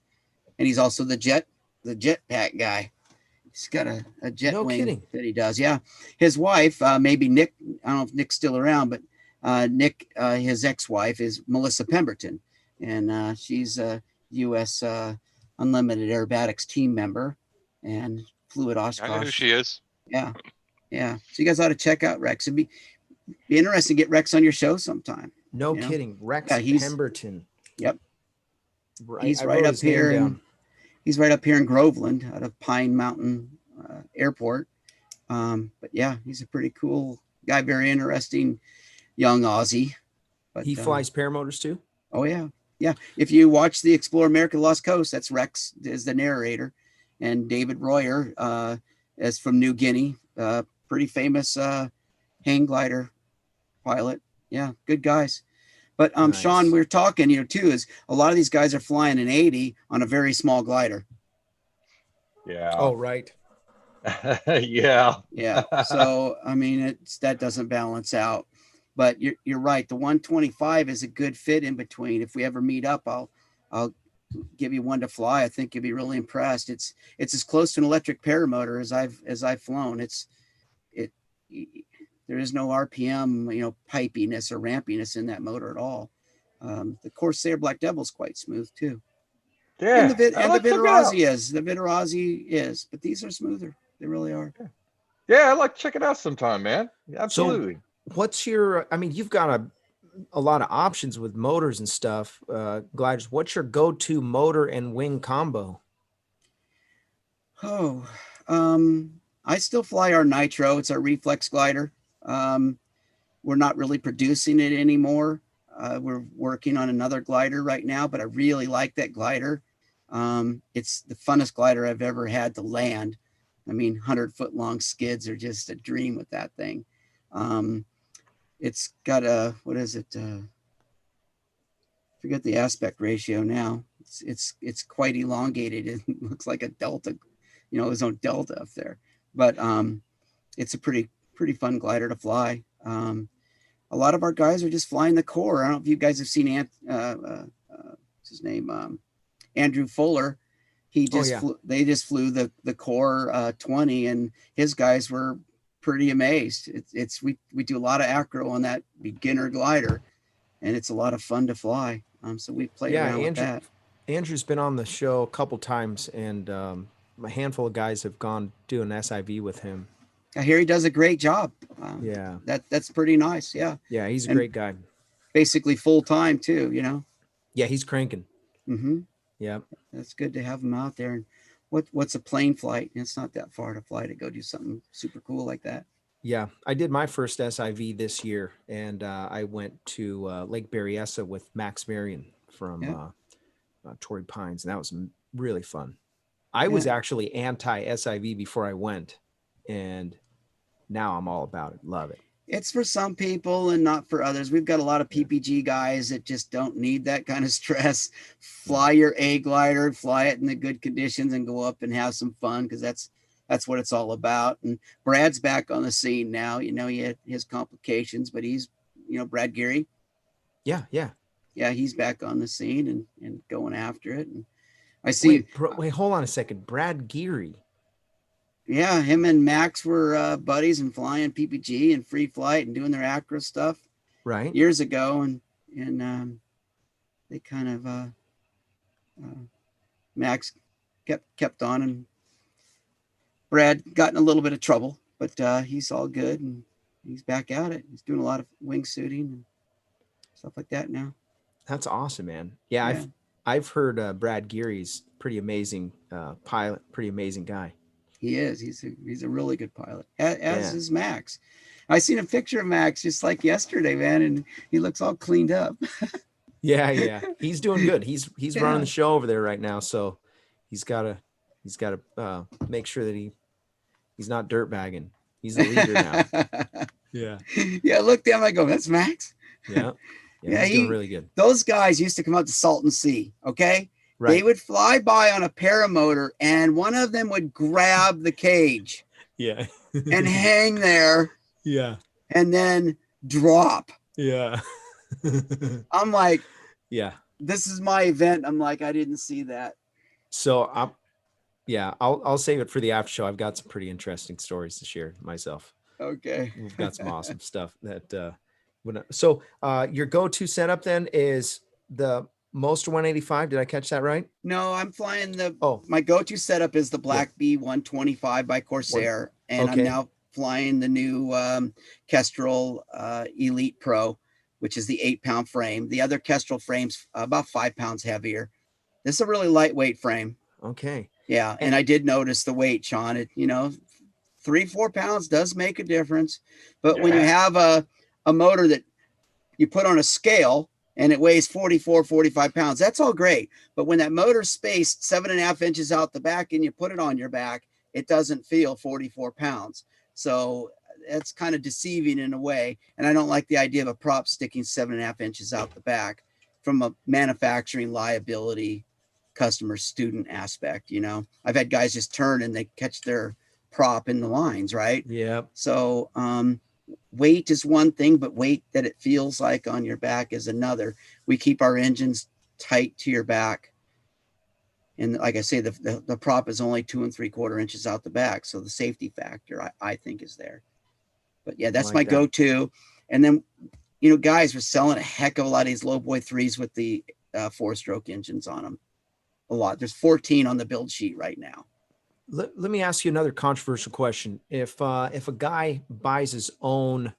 And he's also the jetpack guy. He's got a jet wing that he does. Yeah. His wife, maybe Nick, I don't know if Nick's still around, but Nick, his ex-wife is Melissa Pemberton. And she's a U.S. Unlimited Aerobatics team member and flew at Oshkosh. I know who she is. Yeah. Yeah. So you guys ought to check out Rex. It'd be interesting to get Rex on your show sometime. No kidding. Rex Pemberton. Yep. He's right up here. He's right up here in Groveland out of Pine Mountain Airport. But yeah, he's a pretty cool guy. Very interesting young Aussie. But he flies paramotors too? Oh yeah. Yeah. If you watch the Explore America Lost Coast, that's Rex is the narrator. And David Royer is from New Guinea. Pretty famous hang glider pilot. Yeah, good guys. But Nice. Sean, we were talking, too, is a lot of these guys are flying an 80 on a very small glider. Yeah. Oh, right. Yeah. Yeah. So, I mean, that doesn't balance out. But you're right. The 125 is a good fit in between. If we ever meet up, I'll give you one to fly. I think you'll be really impressed. It's as close to an electric paramotor as I've flown. There is no RPM, pipiness or rampiness in that motor at all. The Corsair Black Devil is quite smooth too. Yeah. And the Vitarazi is, but these are smoother. They really are. Yeah, I'd like to check it out sometime, man. Absolutely. So what's you've got a lot of options with motors and stuff, gliders. What's your go-to motor and wing combo? Oh, I still fly our Nitro. It's our reflex glider. We're not really producing it anymore. We're working on another glider right now, but I really like that glider. It's the funnest glider I've ever had to land. I mean, 100-foot long skids are just a dream with that thing. It's got a, what is it? Forget the aspect ratio now. It's quite elongated. It looks like a delta, you know, his own delta up there. But it's a pretty fun glider to fly. A lot of our guys are just flying the core. I don't know if you guys have seen what's his name, Andrew Fuller. He just they just flew the core 20, and his guys were pretty amazed. We do a lot of acro on that beginner glider, and it's a lot of fun to fly. So we play around with that. Andrew's been on the show a couple times, and a handful of guys have gone do an SIV with him. I hear he does a great job. Yeah, that's pretty nice. Yeah, he's a great guy. Basically full time too, you know. Yeah, he's cranking. Mm-hmm. Yeah, that's good to have him out there. And what's a plane flight? It's not that far to fly to go do something super cool like that. Yeah, I did my first SIV this year, and I went to Lake Berryessa with Max Marion from Torrey Pines, and that was really fun. I was actually anti-SIV before I went, and now I'm all about it. Love it. It's for some people and not for others. We've got a lot of PPG guys that just don't need that kind of stress. Fly your A glider, fly it in the good conditions, and go up and have some fun, because that's what it's all about. And Brad's back on the scene now. You know, he had his complications, but he's, you know, Brad Geary. Yeah, he's back on the scene and going after it. And I see. Wait, hold on a second. Brad Geary. Yeah, him and Max were buddies and flying PPG and free flight and doing their acro stuff years ago, and they kind of Max kept on, and Brad got in a little bit of trouble, but he's all good, and he's back at it. He's doing a lot of wingsuiting and stuff like that now. That's awesome, man. Yeah. I've heard Brad Geary's pretty amazing pilot, pretty amazing guy. He is. He's a really good pilot, as is Max. I seen a picture of Max just like yesterday, man, and he looks all cleaned up. Yeah. He's doing good. He's running the show over there right now, so he's got to make sure that he's not dirtbagging. He's the leader now. Yeah. Look down. I go, that's Max. Yeah. He's doing really good. Those guys used to come out to Salton Sea. Okay. Right. They would fly by on a paramotor, and one of them would grab the cage. And hang there. Yeah. And then drop. Yeah. I'm like, yeah, this is my event. I'm like, I didn't see that. So I'll save it for the after show. I've got some pretty interesting stories to share myself. Okay. We've got some awesome stuff that so your go-to setup then is the Moster 185. Did I catch that right? No, I'm flying my go-to setup is the Black B 125 by Corsair, and I'm now flying the new Kestrel Elite Pro, which is the 8-pound frame. The other Kestrel frame's about 5 pounds heavier. This is a really lightweight frame. Okay. Yeah, and I did notice the weight, Sean. It 3-4 pounds does make a difference, but when you have a motor that you put on a scale and it weighs 45 pounds, that's all great. But when that motor's spaced 7.5 inches out the back and you put it on your back, it doesn't feel 44 pounds. So that's kind of deceiving in a way. And I don't like the idea of a prop sticking 7.5 inches out the back from a manufacturing liability, customer student aspect. I've had guys just turn and they catch their prop in the lines, right? Yeah. So, weight is one thing, but weight that it feels like on your back is another. We keep our engines tight to your back. And like I say, the prop is only 2 3/4 inches out the back. So the safety factor, I think, is there. But yeah, that's my go-to. And then, guys, we're selling a heck of a lot of these low boy 3s with the 4-stroke engines on them. A lot. There's 14 on the build sheet right now. Let me ask you another controversial question. If a guy buys his own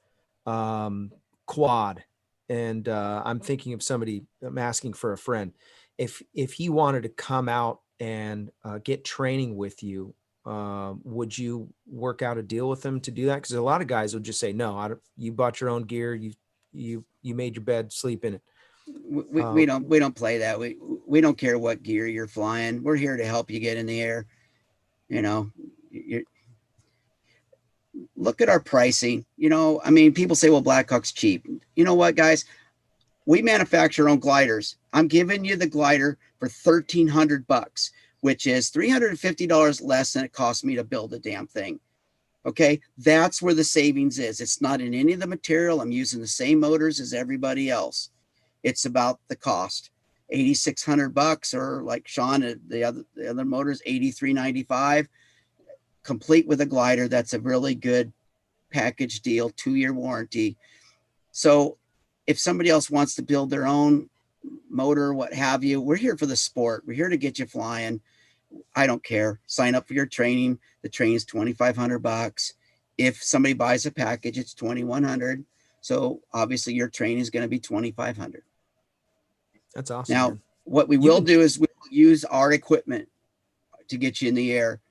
quad, and I'm thinking of somebody, I'm asking for a friend, if he wanted to come out and get training with you, would you work out a deal with them to do that? Because a lot of guys will just say, no, you bought your own gear. You made your bed, sleep in it. We don't play that. We don't care what gear you're flying. We're here to help you get in the air. You know, look at our pricing. You know, I mean, people say, well, BlackHawk's cheap. You know what, guys? We manufacture our own gliders. I'm giving you the glider for $1,300, which is $350 less than it cost me to build the damn thing. Okay, that's where the savings is. It's not in any of the material. I'm using the same motors as everybody else. It's about the cost. $8,600, or like Sean, the other motors, $8,395, complete with a glider. That's a really good package deal, 2-year warranty. So if somebody else wants to build their own motor, what have you, we're here for the sport. We're here to get you flying. I don't care. Sign up for your training. The training's $2,500. If somebody buys a package, it's $2,100. So obviously your training is going to be $2,500. That's awesome. Now, man. what we will do is we will use our equipment to get you in the air.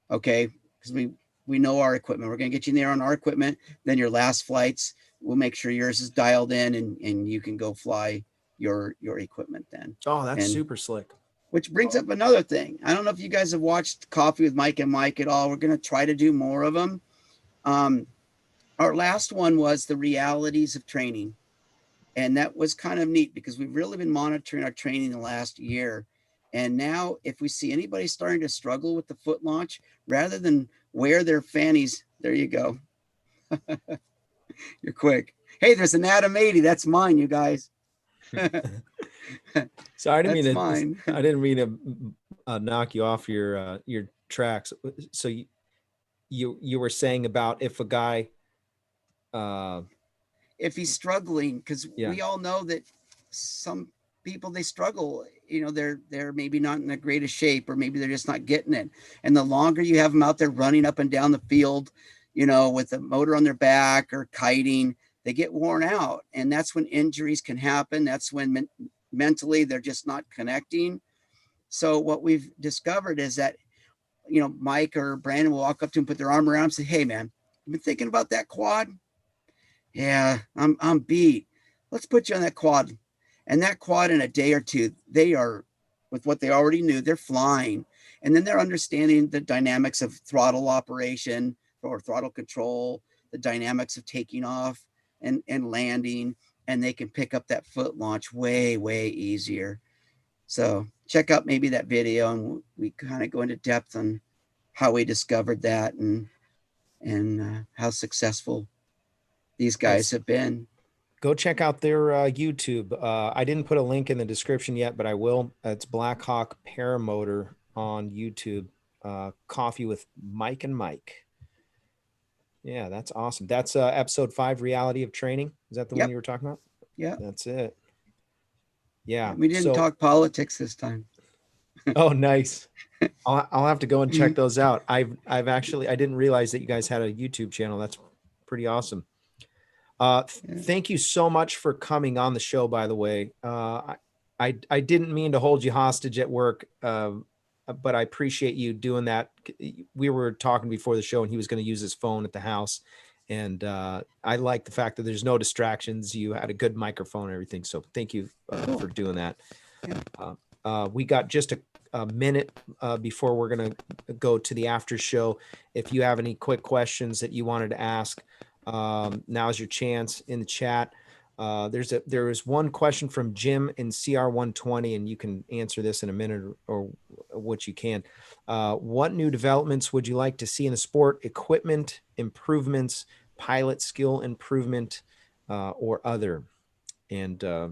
Okay. Because we know our equipment. We're going to get you in the air on our equipment. Then your last flights, we'll make sure yours is dialed in and you can go fly your equipment then. Oh, that's super slick. Which brings up another thing. I don't know if you guys have watched Coffee with Mike and Mike at all. We're going to try to do more of them. Our last one was the realities of training. And that was kind of neat because we've really been monitoring our training the last year. And now if we see anybody starting to struggle with the foot launch, rather than wear their fannies, there you go. You're quick. Hey, there's an Adam 80. That's mine, you guys. Sorry, I mine. didn't mean to knock you off your tracks. So you were saying about if a guy, if he's struggling, because we all know that some people, they struggle, you know, they're maybe not in the greatest shape, or maybe they're just not getting it. And the longer you have them out there running up and down the field, you know, with a motor on their back or kiting, they get worn out. And that's when injuries can happen. That's when mentally they're just not connecting. So what we've discovered is that, you know, Mike or Brandon will walk up to him, put their arm around him, and say, hey man, you been thinking about that quad? Yeah, I'm beat. Let's put you on that quad. And that quad in a day or two, they are, with what they already knew, they're flying. And then they're understanding the dynamics of throttle operation or throttle control, the dynamics of taking off and landing, and they can pick up that foot launch way, way easier. So check out maybe that video, and we kind of go into depth on how we discovered that and how successful these guys have been. Go check out their YouTube. I didn't put a link in the description yet, but I will. It's BlackHawk Paramotor on YouTube. Coffee with Mike and Mike. Yeah, that's awesome. That's episode 5, Reality of Training. Is that the one you were talking about? Yeah. That's it. Yeah. We didn't talk politics this time. Oh, nice. I'll have to go and check those out. I've actually, I didn't realize that you guys had a YouTube channel. That's pretty awesome. Thank you so much for coming on the show, by the way. I didn't mean to hold you hostage at work, but I appreciate you doing that. We were talking before the show and he was going to use his phone at the house. And I like the fact that there's no distractions. You had a good microphone and everything. So thank you for doing that. We got just a minute before we're going to go to the after show. If you have any quick questions that you wanted to ask, now's your chance in the chat. There is one question from Jim in CR120, and you can answer this in a minute or what you can. What new developments would you like to see in the sport? Equipment improvements, pilot skill improvement, or other? And I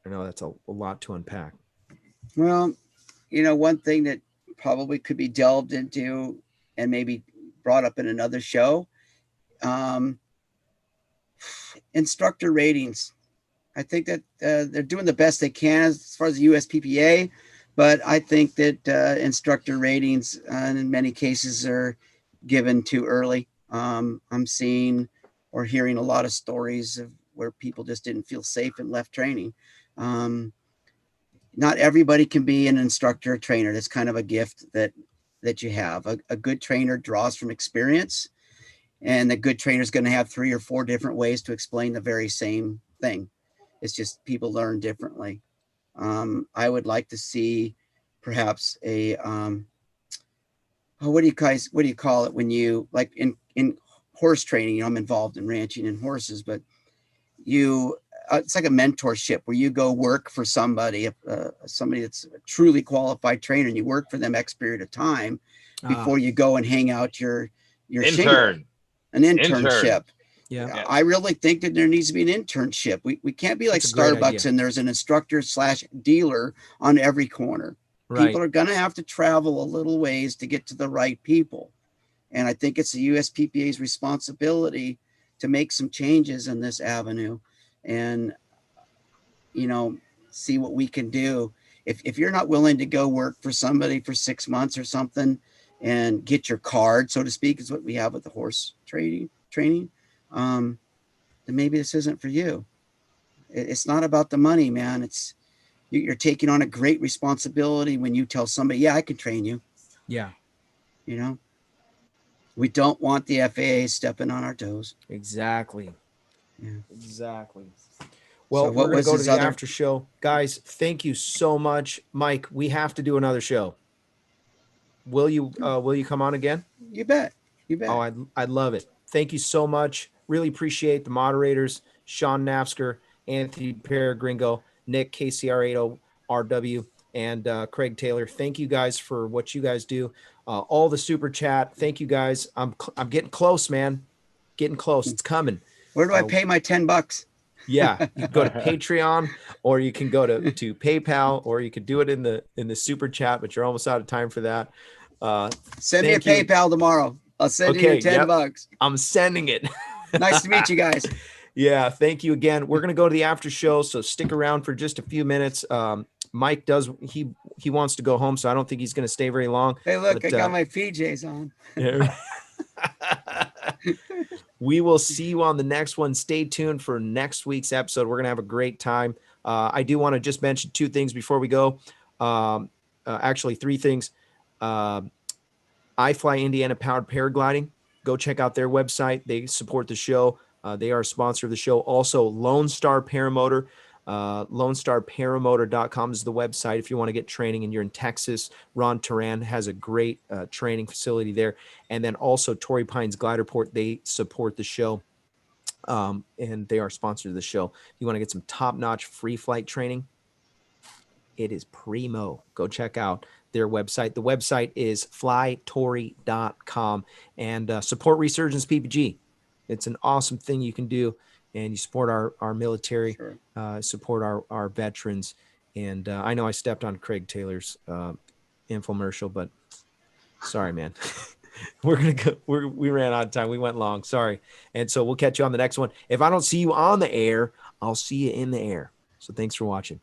know that's a lot to unpack. Well, you know, one thing that probably could be delved into and maybe brought up in another show, instructor ratings. I think that they're doing the best they can as far as the USPPA, but I think that instructor ratings in many cases are given too early. I'm seeing or hearing a lot of stories of where people just didn't feel safe and left training. Not everybody can be an instructor or trainer. That's kind of a gift that that you have. A good trainer draws from experience, and the good trainer is going to have 3 or 4 different ways to explain the very same thing. It's just people learn differently. I would like to see perhaps a what do you call it when you, like in horse training? You know, I'm involved in ranching and horses, but it's like a mentorship where you go work for somebody that's a truly qualified trainer, and you work for them X period of time before you go and hang out your intern, an internship. Yeah. I really think that there needs to be an internship. We can't be like Starbucks and there's an instructor / dealer on every corner. Right. People are going to have to travel a little ways to get to the right people. And I think it's the USPPA's responsibility to make some changes in this avenue and, see what we can do. If you're not willing to go work for somebody for 6 months or something and get your card, so to speak, is what we have with the horse training, then maybe this isn't for you. It's not about the money, man. You're taking on a great responsibility when you tell somebody, yeah, I can train you. Yeah. We don't want the FAA stepping on our toes. Exactly. Yeah. Exactly. Well, So we're going to go to the after show. Guys, thank you so much. Mike, we have to do another show. Will you come on again? You bet. Oh, I'd love it. Thank you so much. Really appreciate the moderators, Sean Nafsker, Anthony Peregringo, Nick KCR80RW, and Craig Taylor. Thank you guys for what you guys do. All the super chat. Thank you guys. I'm getting close, man. Getting close. It's coming. Where do I pay my $10? Yeah, you can go to Patreon, or you can go to PayPal, or you could do it in the super chat, but you're almost out of time for that. Send me a PayPal tomorrow. I'll send you $10. I'm sending it. Nice to meet you guys. Yeah, thank you again. We're gonna go to the after show, so stick around for just a few minutes. Mike he wants to go home, so I don't think he's gonna stay very long. Hey, look, I got my PJs on. We will see you on the next one. Stay tuned for next week's episode. We're gonna have a great time. I do want to just mention 2 things before we go. Actually, 3 things. I Fly Indiana Powered Paragliding. Go check out their website. They support the show. They are a sponsor of the show. Also, Lone Star Paramotor. LoneStarParamotor.com is the website if you want to get training and you're in Texas. Ron Turan has a great training facility there. And then also Torrey Pines Glider Port. They support the show. And they are sponsors of the show. If you want to get some top-notch free flight training, it is primo. Go check out their website. The website is flytorrey.com, and support Resurgence PPG. It's an awesome thing you can do, and you support our military, Sure. Support our veterans. And I know I stepped on Craig Taylor's infomercial, but sorry, man. We're going to go. We ran out of time. We went long. Sorry. And so we'll catch you on the next one. If I don't see you on the air, I'll see you in the air. So thanks for watching.